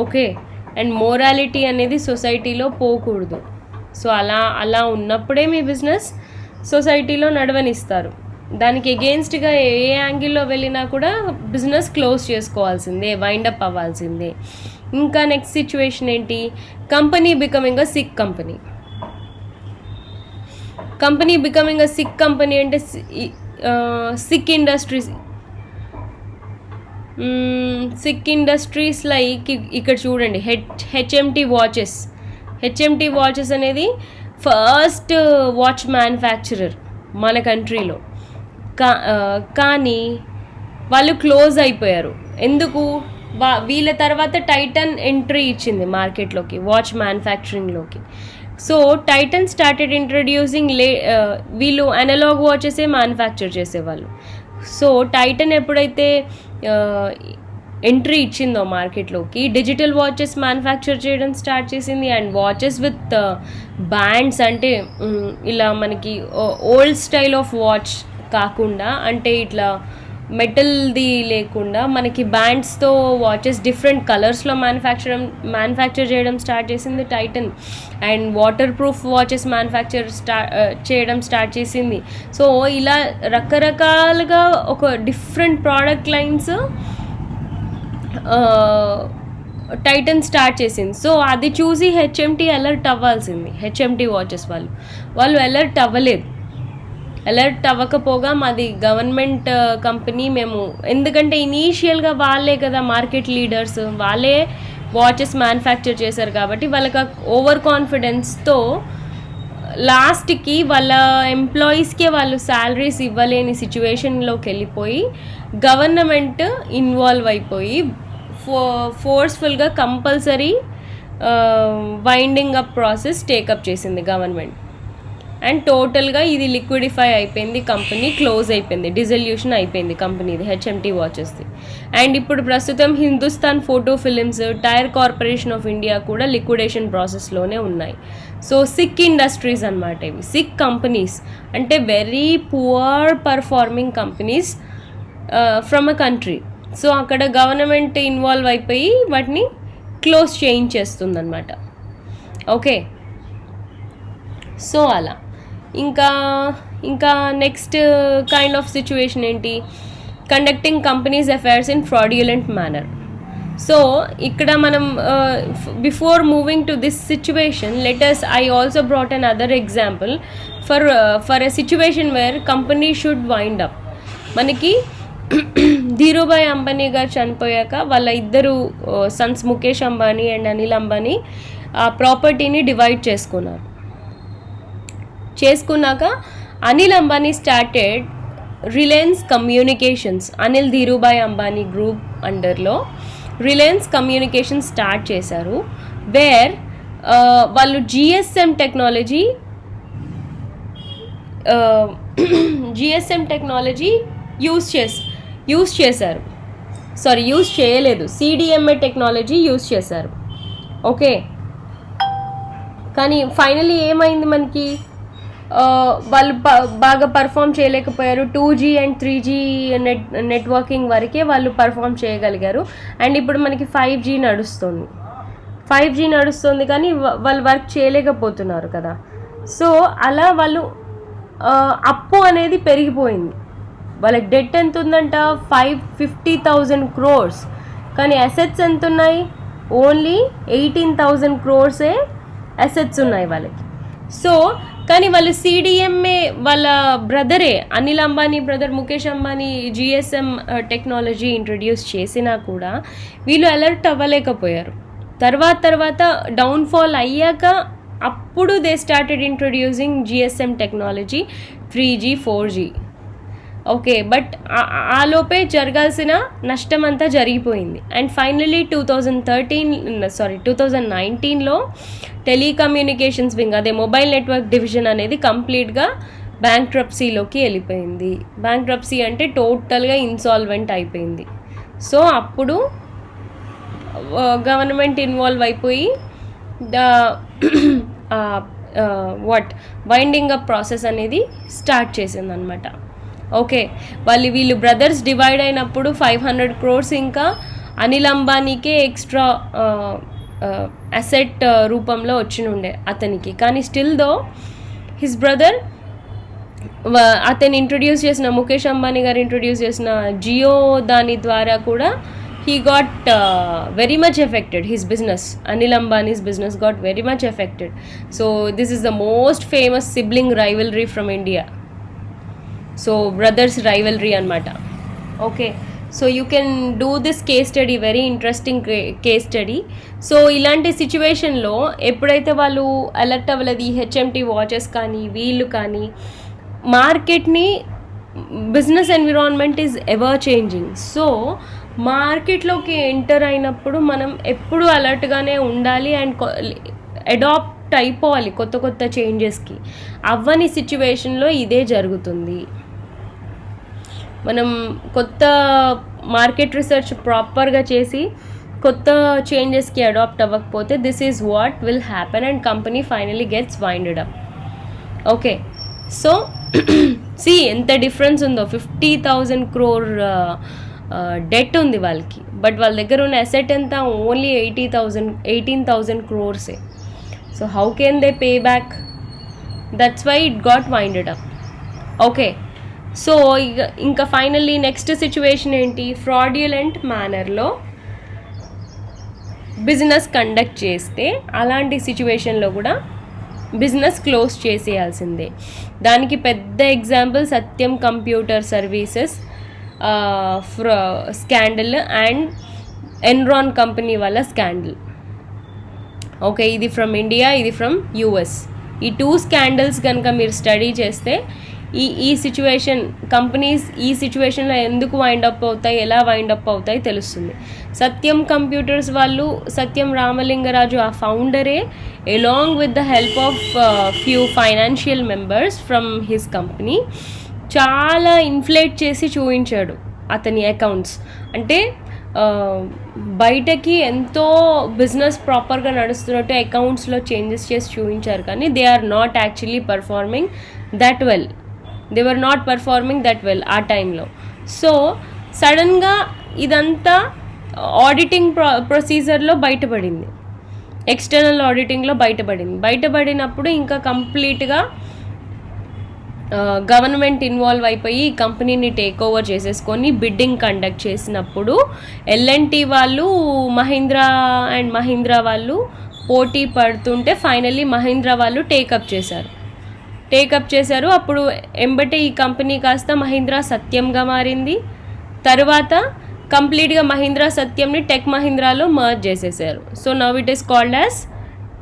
ఓకే, అండ్ మోరాలిటీ అనేది సొసైటీలో పోకూడదు. సో అలా ఉన్నప్పుడే మీ బిజినెస్ సొసైటీలో నడవనిస్తారు. దానికి ఎగెయిన్స్ట్గా ఏ యాంగిల్లో వెళ్ళినా కూడా బిజినెస్ క్లోజ్ చేసుకోవాల్సిందే, వైండప్ అవ్వాల్సిందే. ఇంకా నెక్స్ట్ సిచ్యువేషన్ ఏంటి, company becoming a sick company. Company becoming a sick company అంటే సిక్ ఇండస్ట్రీస్ లైక్ ఇక్కడ చూడండి, హెచ్ఎంటీ వాచెస్ అనేది ఫస్ట్ వాచ్ మ్యానుఫ్యాక్చరర్ మన కంట్రీలో. కానీ వాళ్ళు క్లోజ్ అయిపోయారు. ఎందుకు, వీళ్ళ తర్వాత టైటన్ ఎంట్రీ ఇచ్చింది మార్కెట్లోకి, వాచ్ మ్యానుఫ్యాక్చరింగ్లోకి. సో టైటన్ స్టార్టెడ్ ఇంట్రడ్యూసింగ్ వీళ్ళు అనలాగ్ వాచెసే మ్యానుఫ్యాక్చర్ చేసేవాళ్ళు. సో టైటన్ ఎప్పుడైతే ఎంట్రీ ఇచ్చిందో మార్కెట్లోకి, డిజిటల్ వాచెస్ మ్యానుఫ్యాక్చర్ చేయడం స్టార్ట్ చేసింది. అండ్ వాచెస్ విత్ బ్యాండ్స్, అంటే ఇలా మనకి ఓల్డ్ స్టైల్ ఆఫ్ వాచ్ కాకుండా, అంటే ఇట్లా మెటల్ది లేకుండా మనకి బ్యాండ్స్తో వాచెస్ డిఫరెంట్ కలర్స్లో మ్యానుఫ్యాక్చర్ చేయడం స్టార్ట్ చేసింది Titan. And water proof watches manufacture చేయడం స్టార్ట్ చేసింది. సో ఇలా రకరకాలుగా ఒక different product lines Titan start చేసింది. సో అది చూసి హెచ్ఎంటీ అలర్ట్ అవ్వాల్సింది. హెచ్ఎంటీ వాచెస్ వాళ్ళు అలర్ట్ అవ్వలేదు. అలర్ట్ అవ్వకపోగా మాది గవర్నమెంట్ కంపెనీ, మేము ఎందుకంటే ఇనీషియల్గా వాళ్ళే కదా మార్కెట్ లీడర్స్, వాళ్ళే వాచెస్ మ్యానుఫ్యాక్చర్ చేశారు కాబట్టి వాళ్ళకి ఓవర్ కాన్ఫిడెన్స్తో లాస్ట్కి వాళ్ళ ఎంప్లాయీస్కే వాళ్ళు శాలరీస్ ఇవ్వలేని సిచ్యువేషన్లోకి వెళ్ళిపోయి గవర్నమెంట్ ఇన్వాల్వ్ అయిపోయి ఫోర్స్ఫుల్గా compulsory winding up process take up చేసింది గవర్నమెంట్. అండ్ టోటల్గా ఇది లిక్విడిఫై అయిపోయింది, కంపెనీ క్లోజ్ అయిపోయింది, డిజల్యూషన్ అయిపోయింది కంపెనీది, హెచ్ఎంటీ వాచెస్ది. అండ్ ఇప్పుడు ప్రస్తుతం Hindustan photo films, tyre corporation of India కూడా లిక్విడేషన్ ప్రాసెస్లోనే ఉన్నాయి. సో సిక్ ఇండస్ట్రీస్ అనమాట ఇవి, సిక్ కంపెనీస్ అంటే very poor performing companies from a country. So అక్కడ గవర్నమెంట్ ఇన్వాల్వ్ అయిపోయి వాటిని క్లోజ్ చేయించేస్తుంది అనమాట. ఓకే, సో అలా ఇంకా నెక్స్ట్ కైండ్ ఆఫ్ సిచ్యువేషన్ ఏంటి, conducting companies affairs in fraudulent manner. So ఇక్కడ మనం before moving to this situation I also brought another example for a situation where company should wind up. మనకి ధీరుభాయ్ అంబానీ గారు చనిపోయాక వాళ్ళ ఇద్దరు సన్స్ ముఖేష్ అంబానీ అండ్ అనిల్ అంబానీ ఆ ప్రాపర్టీని డివైడ్ చేసుకున్నాక Anil Ambani started Reliance communications. Anil Dhirubhai Ambani group అండర్లో రిలయన్స్ కమ్యూనికేషన్స్ స్టార్ట్ చేశారు. వేర్ వాళ్ళు జిఎస్ఎం టెక్నాలజీ యూజ్ చేయలేదు, సిడిఎంఏ టెక్నాలజీ యూజ్ చేశారు. ఓకే, కానీ ఫైనలీ ఏమైంది మనకి, వాళ్ళు బాగా పర్ఫామ్ చేయలేకపోయారు. 2G అండ్ 3G నెట్వర్కింగ్ వరకే వాళ్ళు పర్ఫామ్ చేయగలిగారు. అండ్ ఇప్పుడు మనకి 5G నడుస్తుంది కానీ వాళ్ళు వర్క్ చేయలేకపోతున్నారు కదా. సో అలా వాళ్ళు అప్పు అనేది పెరిగిపోయింది. వాళ్ళకి డెట్ ఎంత ఉందంట, 550,000 crores. కానీ అసెట్స్ ఎంత ఉన్నాయి, ఓన్లీ 18,000 crores అసెట్స్ ఉన్నాయి వాళ్ళకి. సో కానీ వాళ్ళు సిడిఎంఏ వాళ్ళ బ్రదరే, Anil Ambani brother Mukesh Ambani GSM technology introduce చేసినా కూడా వీళ్ళు అలర్ట్ అవ్వలేకపోయారు. తర్వాత డౌన్ఫాల్ అయ్యాక అప్పుడు they started introducing GSM technology, 3G 4G. Okay, but ఆ లోపే జరగాల్సిన నష్టం అంతా జరిగిపోయింది. అండ్ ఫైనలీ 2019లో టెలికమ్యూనికేషన్స్ వింగ్, అదే మొబైల్ నెట్వర్క్ డివిజన్ అనేది కంప్లీట్గా బ్యాంక్రప్సీలోకి వెళ్ళిపోయింది. బ్యాంక్రప్సీ అంటే టోటల్గా ఇన్సాల్వెంట్ అయిపోయింది. సో అప్పుడు గవర్నమెంట్ ఇన్వాల్వ్ అయిపోయి వైండింగ్ అప్ ప్రాసెస్ అనేది స్టార్ట్ చేసింది అనమాట. ఓకే, వీళ్ళు బ్రదర్స్ డివైడ్ అయినప్పుడు 500 crores ఇంకా అనిల్ అంబానీకే ఎక్స్ట్రా అసెట్ రూపంలో వచ్చినుండే అతనికి. కానీ స్టిల్ దో హిస్ బ్రదర్, అతను ఇంట్రడ్యూస్ చేసిన ముఖేష్ అంబానీ గారు ఇంట్రడ్యూస్ చేసిన జియో దాని ద్వారా కూడా he got very much affected. His business, Anil Ambani's business got very much affected. So this is the most famous sibling rivalry from India. So brothers rivalry anamata. Okay, so you can do this case study, very interesting case study. So ఇలాంటి సిచ్యువేషన్లో ఎప్పుడైతే వాళ్ళు alert అవ్వలేదు, ఈ HMT watches కానీ వీళ్ళు కానీ, మార్కెట్ని business environment is ever changing. So మార్కెట్లోకి ఎంటర్ అయినప్పుడు మనం ఎప్పుడు అలర్ట్గానే ఉండాలి అండ్ అడాప్ట్ అయిపోవాలి కొత్త చేంజెస్కి. అవ్వని సిచ్యువేషన్లో ఇదే జరుగుతుంది. మనం కొత్త మార్కెట్ రీసెర్చ్ ప్రాపర్గా చేసి కొత్త చేంజెస్కి అడాప్ట్ అవ్వకపోతే this is what will happen and company finally gets winded up. Okay, so see ఎంత డిఫరెన్స్ ఉందో. 50,000 crore డెట్ ఉంది వాళ్ళకి, బట్ వాళ్ళ దగ్గర ఉన్న అసెట్ ఎంత, only 18,000 crores. So how can they pay back? That's why it got winded up. Okay, so ఇంకా finally next situation ఏంటి, ఫ్రాడ్యులెంట్ మేనర్లో బిజినెస్ కండక్ట్ చేస్తే అలాంటి సిచ్యువేషన్లో కూడా బిజినెస్ క్లోజ్ చేసేయాల్సిందే. దానికి పెద్ద example Satyam computer services scandal and Enron company వాళ్ళ స్కాండల్. ఓకే, ఇది ఫ్రమ్ ఇండియా, ఇది ఫ్రమ్ యూఎస్. ఈ 2 స్కాండల్స్ కనుక మీరు స్టడీ చేస్తే ఈ సిచ్యువేషన్ కంపెనీస్ ఈ సిచ్యువేషన్లో ఎందుకు వైండప్ అవుతాయి, ఎలా వైండప్ అవుతాయి తెలుస్తుంది. సత్యం కంప్యూటర్స్ వాళ్ళు, సత్యం రామలింగరాజు ఆ ఫౌండరే, along with the help of few financial members from his company, చాలా ఇన్ఫ్లేట్ చేసి చూపించాడు అతని అకౌంట్స్. అంటే బయటకి ఎంతో బిజినెస్ ప్రాపర్గా నడుస్తున్నట్టు అకౌంట్స్లో చేంజెస్ చేసి చూపించారు, కానీ they are not actually performing that well. They were not performing that well ఆ టైంలో. సో సడన్గా ఇదంతా ఆడిటింగ్ ప్రొసీజర్లో బయటపడింది, ఎక్స్టర్నల్ ఆడిటింగ్లో బయటపడినప్పుడు ఇంకా కంప్లీట్గా గవర్నమెంట్ ఇన్వాల్వ్ అయిపోయి ఈ కంపెనీని టేక్ ఓవర్ చేసేసుకొని బిడ్డింగ్ కండక్ట్ చేసినప్పుడు ఎల్ఎన్టీ వాళ్ళు మహీంద్రా వాళ్ళు పోటీ పడుతుంటే ఫైనల్లీ మహీంద్రా వాళ్ళు టేకప్ చేశారు. అప్పుడు ఎంబటే ఈ కంపెనీ కాస్త మహీంద్రా సత్యంగా మారింది. తర్వాత కంప్లీట్గా మహీంద్రా సత్యంని టెక్ మహీంద్రాలో మర్జ్ చేసేసారు. So now it is called as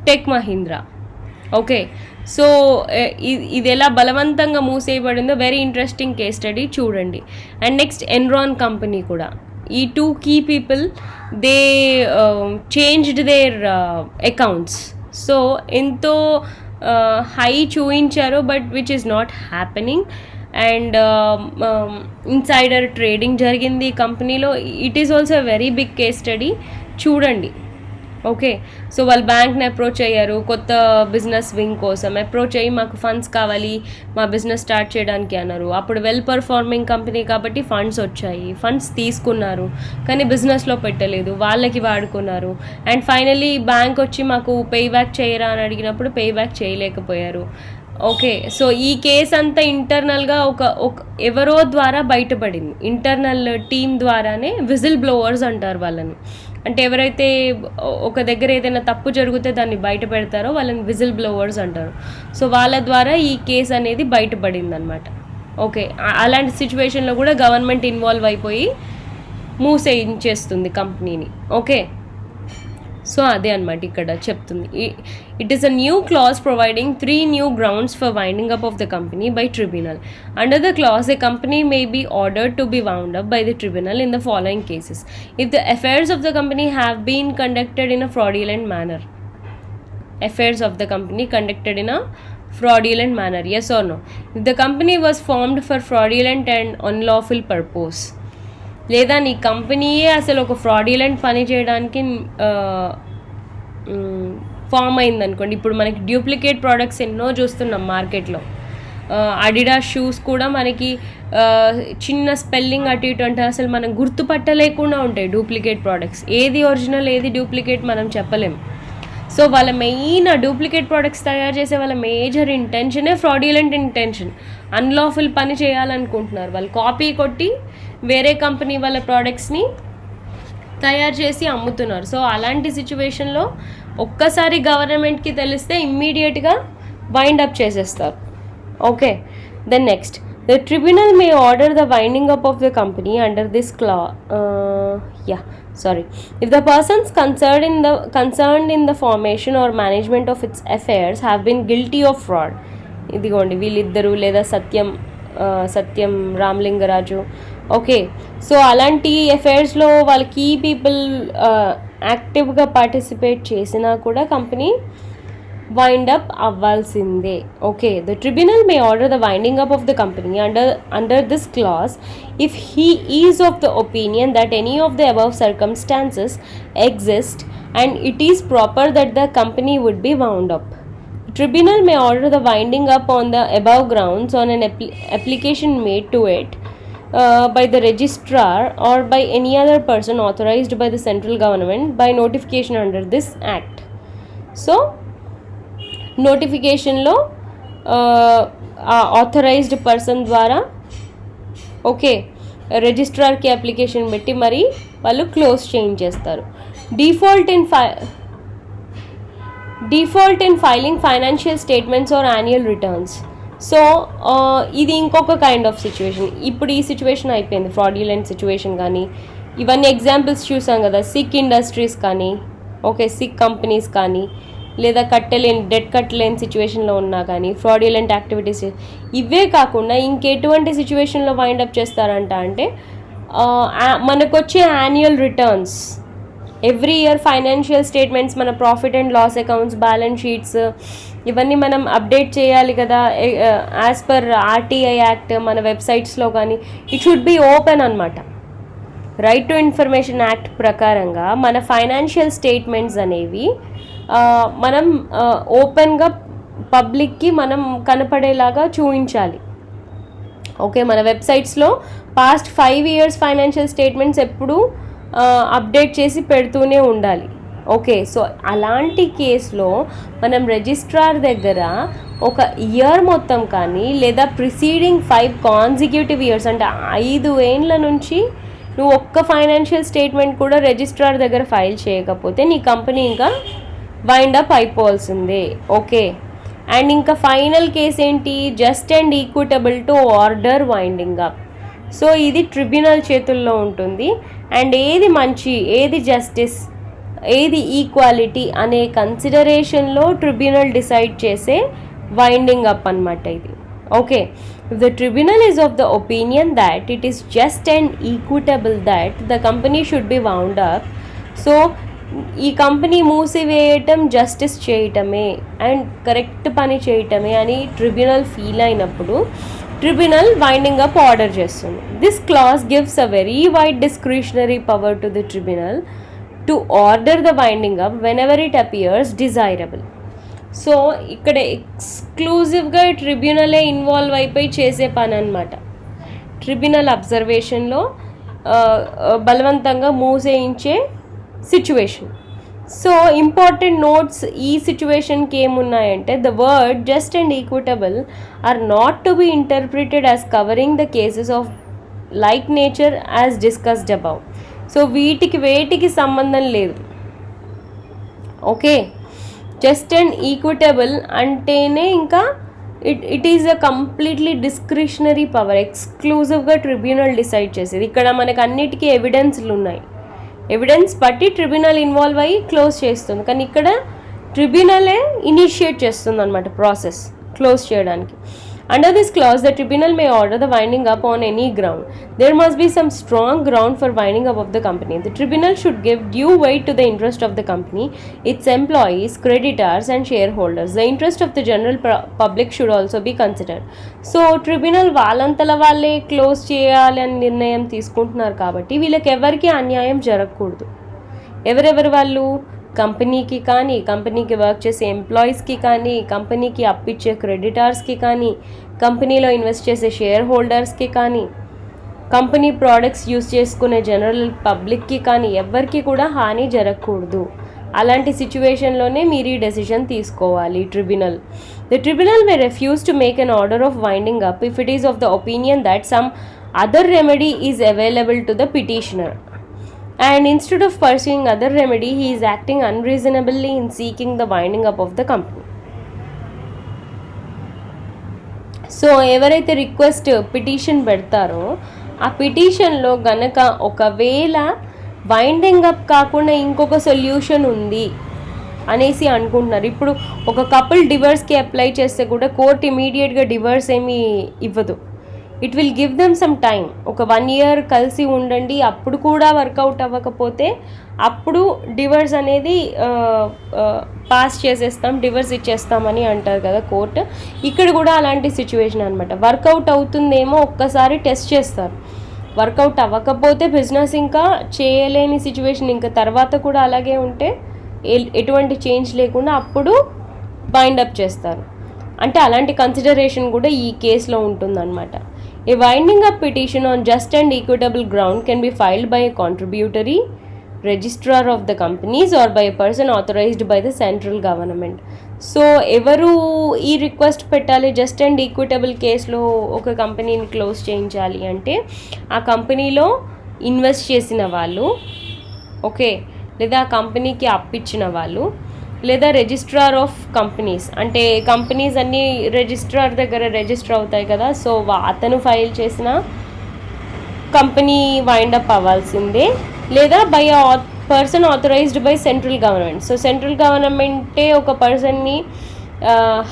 tech Mahindra. Okay, so ఇది ఎలా బలవంతంగా మూసేయబడిందో వెరీ ఇంట్రెస్టింగ్ కేస్ స్టడీ చూడండి. అండ్ నెక్స్ట్ ఎన్రాన్ కంపెనీ కూడా, ఈ 2 key people they changed their accounts. So ఎంతో హై చూయించారు, but which is not happening. And insider trading జరిగింది కంపెనీలో. It is also very big case study, చూడండి. Okay, so వాళ్ళు బ్యాంక్ని అప్రోచ్ అయ్యారు కొత్త బిజినెస్ వింగ్ కోసం. అప్రోచ్ అయ్యి మాకు ఫండ్స్ కావాలి మా బిజినెస్ స్టార్ట్ చేయడానికి అన్నారు. అప్పుడు వెల్ పర్ఫార్మింగ్ కంపెనీ కాబట్టి ఫండ్స్ వచ్చాయి, ఫండ్స్ తీసుకున్నారు, కానీ బిజినెస్లో పెట్టలేదు, వాళ్ళకి వాడుకున్నారు. అండ్ ఫైనలీ బ్యాంక్ వచ్చి మాకు పే బ్యాక్ చేయరా అని అడిగినప్పుడు పే బ్యాక్ చేయలేకపోయారు. ఓకే, సో ఈ కేస్ అంతా ఇంటర్నల్గా ఒక ఎవరో ద్వారా బయటపడింది. ఇంటర్నల్ టీమ్ ద్వారానే, విజిల్ బ్లోవర్స్ అంటారు వాళ్ళని. అంటే ఎవరైతే ఒక దగ్గర ఏదైనా తప్పు జరిగితే దాన్ని బయట పెడతారో వాళ్ళని విజిల్ బ్లోవర్స్ అంటారు. సో వాళ్ళ ద్వారా ఈ కేసు అనేది బయటపడింది అనమాట. ఓకే, అలాంటి సిచ్యువేషన్లో కూడా గవర్నమెంట్ ఇన్వాల్వ్ అయిపోయి మూసేయించేస్తుంది కంపెనీని. ఓకే, సో అదే అనమాట ఇక్కడ చెప్తుంది. It is a new clause providing 3 new grounds for winding up of the company by tribunal. Under the clause, a company may be ordered to be wound up by the tribunal in the following cases: if the affairs of the company have been conducted in a fraudulent manner. Affairs of the company conducted in a fraudulent manner, yes or no? If the company was formed for fraudulent and unlawful purpose. లేదా నీ కంపెనీయే అసలు ఒక fraudulent పని చేయడానికి form అయిందనుకోండి. ఇప్పుడు మనకి డ్యూప్లికేట్ ప్రోడక్ట్స్ ఎన్నో చూస్తున్నాం మార్కెట్లో. అడిడాస్ షూస్ కూడా మనకి చిన్న స్పెల్లింగ్ అటు ఇటు అంటే అసలు మనం గుర్తుపట్టలేకుండా ఉంటాయి డూప్లికేట్ ప్రోడక్ట్స్. ఏది ఒరిజినల్ ఏది డూప్లికేట్ మనం చెప్పలేం. సో వాళ్ళ మెయిన్ డూప్లికేట్ ప్రోడక్ట్స్ తయారు చేసే వాళ్ళ మేజర్ ఇంటెన్షనే ఫ్రాడ్యులెంట్ ఇంటెన్షన్, అన్లాఫుల్ పని చేయాలనుకుంటున్నారు. వాళ్ళు కాపీ కొట్టి వేరే కంపెనీ వాళ్ళ ప్రోడక్ట్స్ని తయారు చేసి అమ్ముతున్నారు. సో అలాంటి సిచ్యువేషన్లో ఒక్కసారి గవర్నమెంట్కి తెలిస్తే ఇమ్మీడియట్గా వైండ్ అప్ చేసేస్తారు. Okay, then next, the tribunal may order the winding up of the company under this clause. If the persons concerned in the formation or management of its affairs have been guilty of fraud. ఇదిగోండి వీళ్ళిద్దరు లేదా సత్యం Ramalinga Raju. Okay, so అలాంటి అఫైర్స్లో వాళ్ళ key people యాక్టివ్గా participate చేసినా కూడా company wind up అవ్వాల్సిందే. Okay, the tribunal may order the winding up of the company under this clause if he is of the opinion that any of the above circumstances exist and it is proper that the company would be wound up. Tribunal may order the winding up on the above grounds on an application made to it by the registrar or by any other person authorized by the central government by notification under this act. So నోటిఫికేషన్లో authorised person ద్వారా okay రిజిస్ట్రార్కి application పెట్టి మరి వాళ్ళు close చేయించేస్తారు. Default in filing financial statements or annual returns. So ఇది ఇంకొక kind of situation. ఇప్పుడు ఈ సిచ్యువేషన్ అయిపోయింది, ఫ్రాడ్యులెంట్ సిచ్యువేషన్ కానీ ఇవన్నీ ఎగ్జాంపుల్స్ చూసాం కదా. సిక్ ఇండస్ట్రీస్ కానీ ఓకే సిక్ కంపెనీస్ కానీ లేదా డెట్ కట్టలేని సిచ్యువేషన్లో ఉన్నా కానీ ఫ్రాడ్యులెంట్ యాక్టివిటీస్ ఇవే కాకుండా ఇంకెటువంటి సిచ్యువేషన్లో వైండప్ చేస్తారంట అంటే మనకు వచ్చే annual returns every year financial statements మన profit and loss accounts balance sheets ఇవన్నీ మనం అప్డేట్ చేయాలి కదా యాజ్ పర్ ఆర్టీఐ యాక్ట్ మన వెబ్సైట్స్లో కానీ ఇట్ షుడ్ బి ఓపెన్ అనమాట. రైట్ టు ఇన్ఫర్మేషన్ యాక్ట్ ప్రకారంగా మన ఫైనాన్షియల్ స్టేట్మెంట్స్ అనేవి మనం ఓపెన్గా పబ్లిక్కి మనం కనపడేలాగా చూపించాలి. ఓకే, మన వెబ్సైట్స్లో పాస్ట్ 5 years ఫైనాన్షియల్ స్టేట్మెంట్స్ ఎప్పుడు అప్డేట్ చేసి పెడుతూనే ఉండాలి. ఓకే, సో అలాంటి కేసులో మనం రిజిస్ట్రార్ దగ్గర ఒక ఇయర్ మొత్తం కానీ లేదా ప్రిసీడింగ్ 5 consecutive years అంటే 5 ఏళ్ళ నుంచి నువ్వు ఒక్క ఫైనాన్షియల్ స్టేట్మెంట్ కూడా రిజిస్ట్రార్ దగ్గర ఫైల్ చేయకపోతే నీ కంపెనీ ఇంకా వైండ్ అప్ అయిపోవాల్సిందే. ఓకే, అండ్ ఇంకా ఫైనల్ కేసు ఏంటి, just and equitable to order winding up. So ఇది ట్రిబ్యునల్ చేతుల్లో ఉంటుంది. అండ్ ఏది మంచి, ఏది జస్టిస్, ఏది ఈక్వాలిటీ అనే కన్సిడరేషన్లో ట్రిబ్యునల్ డిసైడ్ చేసే వైండింగ్ అప్ అన్నమాట ఇది. Okay, if the tribunal is of the opinion that it is just and equitable that the company should be wound up, so ఈ కంపెనీ మూసివేయటం జస్టిస్ చేయటమే అండ్ కరెక్ట్ పని చేయటమే అని tribunal feel అయినప్పుడు tribunal winding up order చేస్తుంది. This clause gives a very wide discretionary power to the tribunal to order the winding up when ever it appears desirable. So ఇక్కడ ఎక్స్క్లూజివ్గా ట్రిబ్యునలే involve అయిపోయి చేసే పని అనమాట. ట్రిబ్యునల్ అబ్జర్వేషన్లో బలవంతంగా మూసేయించే సిచ్యువేషన్. సో ఇంపార్టెంట్ నోట్స్ ఈ సిచ్యువేషన్కి ఏమున్నాయంటే, the word just and equitable are not to be interpreted as covering the cases of like nature as discussed above. So వేటికి సంబంధం లేదు. ఓకే, జస్ట్ అండ్ ఈక్విటబుల్ అంటేనే ఇంకా it is a completely discretionary power, ఎక్స్క్లూజివ్గా tribunal decide చేసేది. ఇక్కడ మనకు అన్నిటికీ ఎవిడెన్స్లు ఉన్నాయి, ఎవిడెన్స్ బట్టి ట్రిబ్యునల్ ఇన్వాల్వ్ అయ్యి క్లోజ్ చేస్తుంది. కానీ ఇక్కడ ట్రిబ్యునలే ఇనిషియేట్ చేస్తుంది అనమాట ప్రాసెస్ క్లోజ్ చేయడానికి. Under this clause, the tribunal may order the winding up on any ground. There must be some strong ground for winding up of the company. The tribunal should give due weight to the interest of the company, its employees, creditors and shareholders. The interest of the general public should also be considered. So, tribunal వాళ్ళంతల వాళ్ళే close చేయాలని నిర్ణయం తీసుకుంటున్నారు కాబట్టి వీళ్ళకి ఎవరికి అన్యాయం జరగకూడదు. ఎవరెవరు వాళ్ళు? కంపెనీకి కానీ, కంపెనీకి వర్క్ చేసే ఎంప్లాయీస్కి కానీ, కంపెనీకి అప్పిచ్చే క్రెడిటార్స్కి కానీ, కంపెనీలో ఇన్వెస్ట్ చేసే షేర్ హోల్డర్స్కి కానీ, కంపెనీ ప్రోడక్ట్స్ యూస్ చేసుకునే జనరల్ పబ్లిక్కి కానీ ఎవరికి కూడా హాని జరగకూడదు. అలాంటి సిచ్యువేషన్లోనే మీరు ఈ డెసిషన్ తీసుకోవాలి tribunal. The tribunal May refuse to make an order of winding up if it is of the opinion that some other remedy is available to the petitioner. And instead of pursuing other remedy, he is acting unreasonably in seeking the winding up of the company. So ఎవరైతే request petition పెడతారో ఆ పిటిషన్లో గనక ఒకవేళ winding up కాకుండా ఇంకొక solution ఉంది అనేసి అనుకుంటున్నారు. ఇప్పుడు ఒక కపుల్ డివర్స్కి అప్లై చేస్తే కూడా కోర్ట్ ఇమీడియట్గా డివర్స్ ఏమీ ఇవ్వదు. It will give them some time. ఒక 1 year కలిసి ఉండండి, అప్పుడు కూడా వర్కౌట్ అవ్వకపోతే అప్పుడు డివర్స్ అనేది పాస్ చేసేస్తాం, డివర్స్ ఇచ్చేస్తామని అంటారు కదా కోర్టు. ఇక్కడ కూడా అలాంటి సిచ్యువేషన్ అనమాట. వర్కౌట్ అవుతుందేమో ఒక్కసారి టెస్ట్ చేస్తారు, వర్కౌట్ అవ్వకపోతే బిజినెస్ ఇంకా చేయలేని సిచ్యువేషన్, ఇంకా తర్వాత కూడా అలాగే ఉంటే ఎటువంటి చేంజ్ లేకుండా అప్పుడు బైండప్ చేస్తారు. అంటే అలాంటి కన్సిడరేషన్ కూడా ఈ కేసులో ఉంటుందన్నమాట. A winding up petition on just and equitable ground can be filed by a contributory, registrar of the companies or by a person authorized by the central government. So ఎవరు ఈ రిక్వెస్ట్ పెట్టాలి? Just and equitable కేసులో ఒక కంపెనీని close చేయించాలి అంటే ఆ కంపెనీలో ఇన్వెస్ట్ చేసిన వాళ్ళు, ఓకే, లేదా ఆ కంపెనీకి అప్పిచ్చిన వాళ్ళు, లేదా రిజిస్ట్రార్ ఆఫ్ కంపెనీస్. అంటే కంపెనీస్ అన్నీ రిజిస్ట్రార్ దగ్గర రిజిస్టర్ అవుతాయి కదా, సో అతను ఫైల్ చేసిన కంపెనీ వైండప్ అవ్వాల్సిందే. లేదా by person authorised by central government. So central గవర్నమెంటే ఒక పర్సన్ని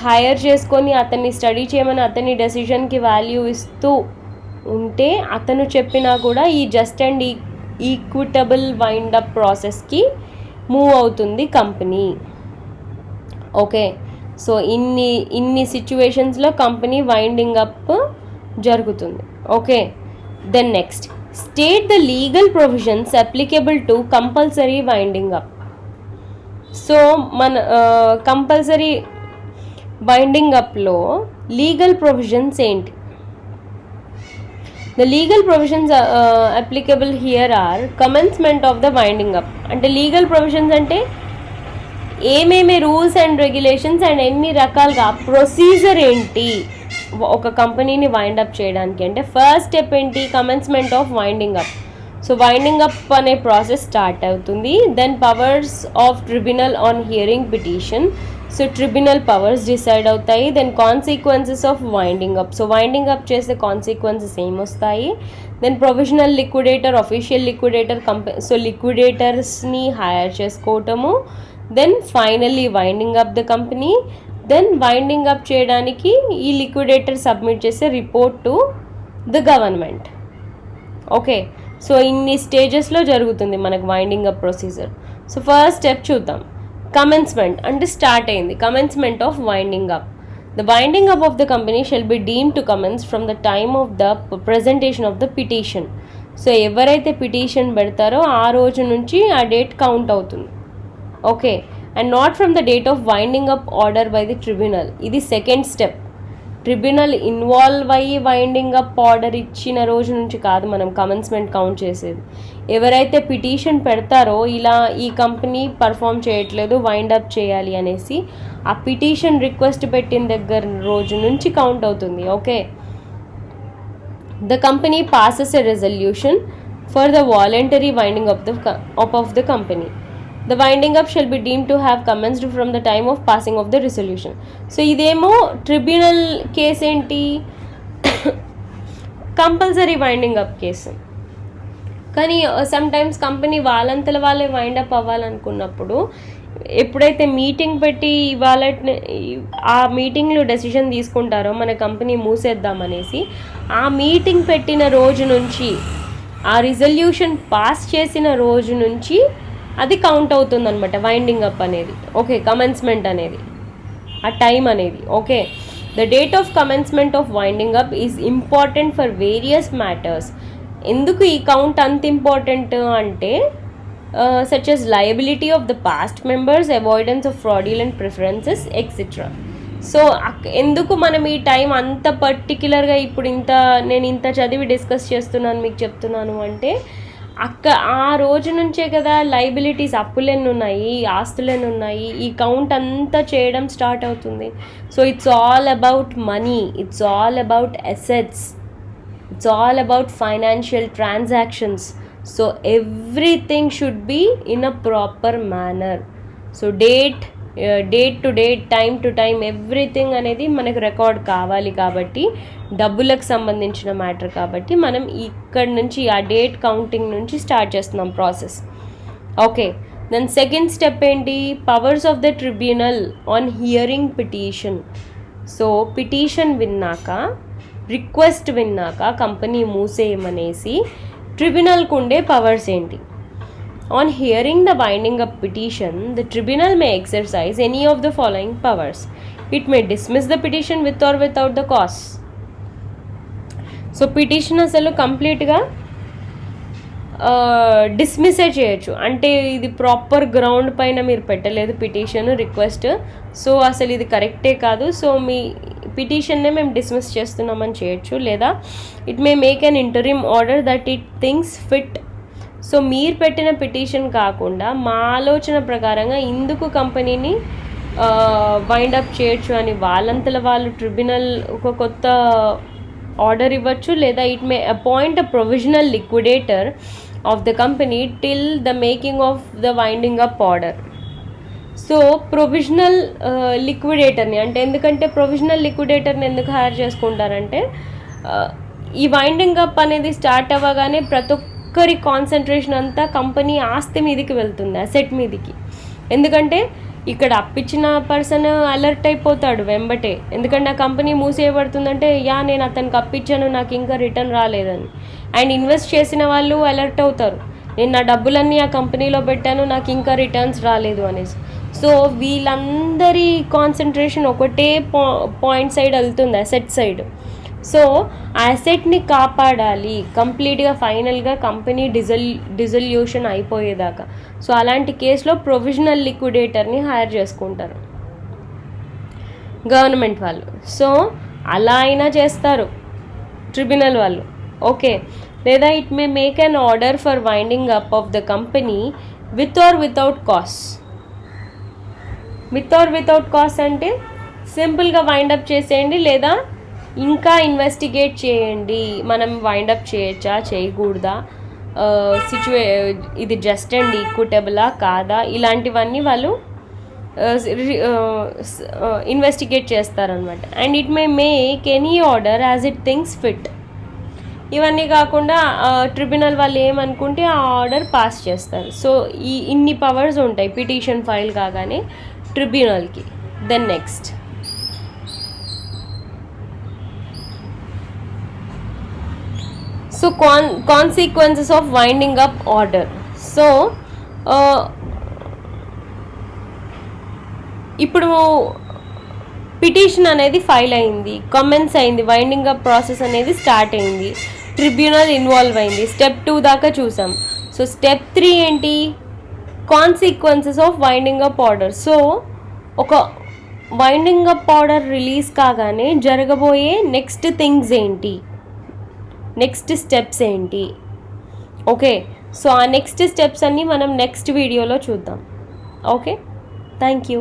హైర్ చేసుకొని అతన్ని స్టడీ చేయమని అతని డెసిషన్కి వాల్యూ ఇస్తూ ఉంటే అతను చెప్పినా కూడా ఈ జస్ట్ అండ్ ఈక్విటబుల్ వైండప్ ప్రాసెస్కి మూవ్ అవుతుంది కంపెనీ. ఓకే, సో ఇన్ని సిచ్యువేషన్స్లో కంపెనీ వైండింగ్ అప్ జరుగుతుంది. Okay, then next, state the legal provisions applicable to compulsory winding up. So మన కంపల్సరీ వైండింగ్ అప్లో లీగల్ ప్రొవిజన్స్ ఏంటి? The legal provisions applicable here are commencement of the winding up. అంటే legal provisions అంటే ఏమేమి rules and regulations and ఎన్ని రకాలుగా procedure ఏంటి ఒక కంపెనీని వైండప్ చేయడానికి అంటే ఫస్ట్ స్టెప్ ఏంటి? Commencement of winding up. So winding up అనే ప్రాసెస్ స్టార్ట్ అవుతుంది. Then powers of tribunal on hearing petition. So tribunal powers decide అవుతాయి. Then consequences of winding up. So winding up చేసే consequences ఏమొస్తాయి? Then provisional liquidator, official liquidator, so లిక్విడేటర్స్ని hire చేసుకోవటము. Then finally winding up the company. Then winding up చేయడానికి ఈ liquidator submit చేసే report to the government. Okay, so ఇన్ని స్టేజెస్లో జరుగుతుంది మనకు winding up procedure. So first step చూద్దాం. కమెన్స్మెంట్ అంటే స్టార్ట్ అయింది. Commencement of winding up. The winding up of the company shall be deemed to commence from the time of the presentation of the petition. So ఎవరైతే petition పెడతారో ఆ రోజు నుంచి ఆ date count అవుతుంది. Okay, and not from the date of winding up order by the tribunal. ఇది second step. Tribunal involve అయ్యి winding up order ఇచ్చిన రోజు నుంచి కాదు మనం కమెన్స్మెంట్ కౌంట్ చేసేది. ఎవరైతే పిటిషన్ పెడతారో ఇలా ఈ కంపెనీ పర్ఫామ్ చేయట్లేదు, వైండ్ అప్ చేయాలి అనేసి, ఆ పిటిషన్ రిక్వెస్ట్ పెట్టిన దగ్గర రోజు నుంచి కౌంట్ అవుతుంది. Okay, the company passes a resolution for the voluntary winding up of the company. The winding up shall be deemed to have commenced from the time of passing of the resolution. So ఇదేమో tribunal case ఏంటి? Compulsory winding up case. కానీ sometimes company వాళ్ళంతల వాళ్ళే wind up అవ్వాలనుకున్నప్పుడు ఎప్పుడైతే meeting పెట్టి ఇవాళ ఆ మీటింగ్లో డెసిషన్ తీసుకుంటారో మన కంపెనీ మూసేద్దామనేసి, ఆ మీటింగ్ పెట్టిన రోజు నుంచి, ఆ రిజల్యూషన్ పాస్ చేసిన రోజు నుంచి అది కౌంట్ అవుతుంది అనమాట వైండింగ్ అప్ అనేది. ఓకే, కమెన్స్మెంట్ అనేది ఆ టైం అనేది. Okay, the date of commencement of winding up is important for various matters. ఎందుకు ఈ కౌంట్ అంత ఇంపార్టెంట్ అంటే such as liability of the past members, avoidance of fraudulent preferences, etc. So ఎందుకు మనం ఈ టైం అంత పర్టిక్యులర్గా ఇప్పుడు నేను ఇంత చదివి డిస్కస్ చేస్తున్నాను మీకు చెప్తున్నాను అంటే, ఆ రోజు నుంచే కదా లైబిలిటీస్, అప్పులెన్ని ఉన్నాయి, ఆస్తులెన్ని ఉన్నాయి, ఈ కౌంట్ అంతా చేయడం స్టార్ట్ అవుతుంది. So it's all about money, it's all about assets, it's all about financial transactions. So everything should be in a proper manner. So date to date, time to time, everything అనేది మనకు record కావాలి. కాబట్టి డబ్బులకు సంబంధించిన matter కాబట్టి మనం ఇక్కడ నుంచి ఆ డేట్ కౌంటింగ్ నుంచి స్టార్ట్ చేస్తున్నాం process. Okay, then second step ఏంటి? Powers of the tribunal on hearing petition. So petition విన్నాక, రిక్వెస్ట్ విన్నాక కంపెనీ మూసేయమనేసి ట్రిబ్యునల్కు ఉండే పవర్స్ ఏంటి? On hearing the winding up petition, the tribunal may exercise any of the following powers. It may dismiss the petition with or without the cause. So petition అసలు కంప్లీట్గా డిస్మిస్సే చేయొచ్చు. అంటే ఇది ప్రాపర్ గ్రౌండ్ పైన మీరు పెట్టలేదు పిటిషన్ రిక్వెస్ట్, సో అసలు ఇది కరెక్టే కాదు, సో మీ పిటిషన్నే మేము డిస్మిస్ చేస్తున్నామని చేయొచ్చు. లేదా it may make an interim order that it thinks fit. So మీరు పెట్టిన పిటిషన్ కాకుండా మా ఆలోచన ప్రకారంగా ఇందుకు కంపెనీని వైండప్ చేయొచ్చు అని వాళ్ళంతల వాళ్ళు ట్రిబ్యునల్ ఒక కొత్త ఆర్డర్ ఇవ్వచ్చు. లేదా it may appoint a provisional liquidator of the company till the making of the winding up order. So provisional లిక్విడేటర్ని అంటే, ఎందుకంటే ప్రొవిజనల్ లిక్విడేటర్ని ఎందుకు హైర్ చేసుకుంటారంటే, ఈ వైండింగ్ అప్ అనేది స్టార్ట్ అవ్వగానే ప్రతి ఒక్కరి కాన్సన్ట్రేషన్ అంతా కంపెనీ ఆస్తి మీదకి వెళ్తుంది, అసెట్ మీదకి. ఎందుకంటే ఇక్కడ అప్పిచ్చిన పర్సన్ అలర్ట్ అయిపోతాడు వెంబటే, ఎందుకంటే ఆ కంపెనీ మూసేయబడుతుందంటే నేను అతనికి అప్పిచ్చాను, నాకు ఇంకా రిటర్న్ రాలేదని. అండ్ ఇన్వెస్ట్ చేసిన వాళ్ళు అలర్ట్ అవుతారు, నేను నా డబ్బులన్నీ ఆ కంపెనీలో పెట్టాను, నాకు ఇంకా రిటర్న్స్ రాలేదు అనేసి. సో వీళ్ళందరి కాన్సన్ట్రేషన్ ఒకటే పాయింట్ సైడ్ వెళ్తుంది, అసెట్ సైడ్. సో ఆ అసెట్ని కాపాడాలి కంప్లీట్గా, ఫైనల్గా కంపెనీ డిజల్యూషన్ అయిపోయేదాకా. సో అలాంటి కేసులో ప్రొవిజనల్ లిక్విడేటర్ని హైర్ చేసుకుంటారు గవర్నమెంట్ వాళ్ళు. సో అలా అయినా చేస్తారు ట్రిబ్యునల్ వాళ్ళు. ఓకే, లేదా it may make an order for winding up of the company with or without costs. With or without costs అంటే సింపుల్గా వైండప్ చేసేయండి, లేదా ఇంకా ఇన్వెస్టిగేట్ చేయండి, మనం వైండప్ చేయొచ్చా చేయకూడదా, ఇది జస్ట్ అండ్ ఈక్విటబులా కాదా, ఇలాంటివన్నీ వాళ్ళు ఇన్వెస్టిగేట్ చేస్తారనమాట. And it may make any order as it thinks fit. ఇవన్నీ కాకుండా ట్రిబ్యునల్ వాళ్ళు ఏమనుకుంటే ఆ ఆర్డర్ పాస్ చేస్తారు. సో ఇన్ని పవర్స్ ఉంటాయి పిటిషన్ ఫైల్ కాగానే ట్రిబ్యునల్కి. Then next so consequences of winding up order. So ఇప్పుడు పిటిషన్ అనేది ఫైల్ అయింది, కమెంట్స్ అయింది, వైండింగ్ అప్ ప్రాసెస్ అనేది స్టార్ట్ అయింది, ట్రిబ్యునల్ ఇన్వాల్వ్ అయింది, స్టెప్ 2 దాకా చూసాం. సో స్టెప్ 3 ఏంటి? Consequences of winding up order. So ఒక వైండింగ్ అప్ ఆర్డర్ రిలీజ్ కాగానే జరగబోయే నెక్స్ట్ థింగ్స్ ఏంటి, నెక్స్ట్ స్టెప్స్ ఏంటి? ఓకే, సో ఆ నెక్స్ట్ స్టెప్స్ అన్నీ మనం నెక్స్ట్ వీడియోలో చూద్దాం. Okay, thank you.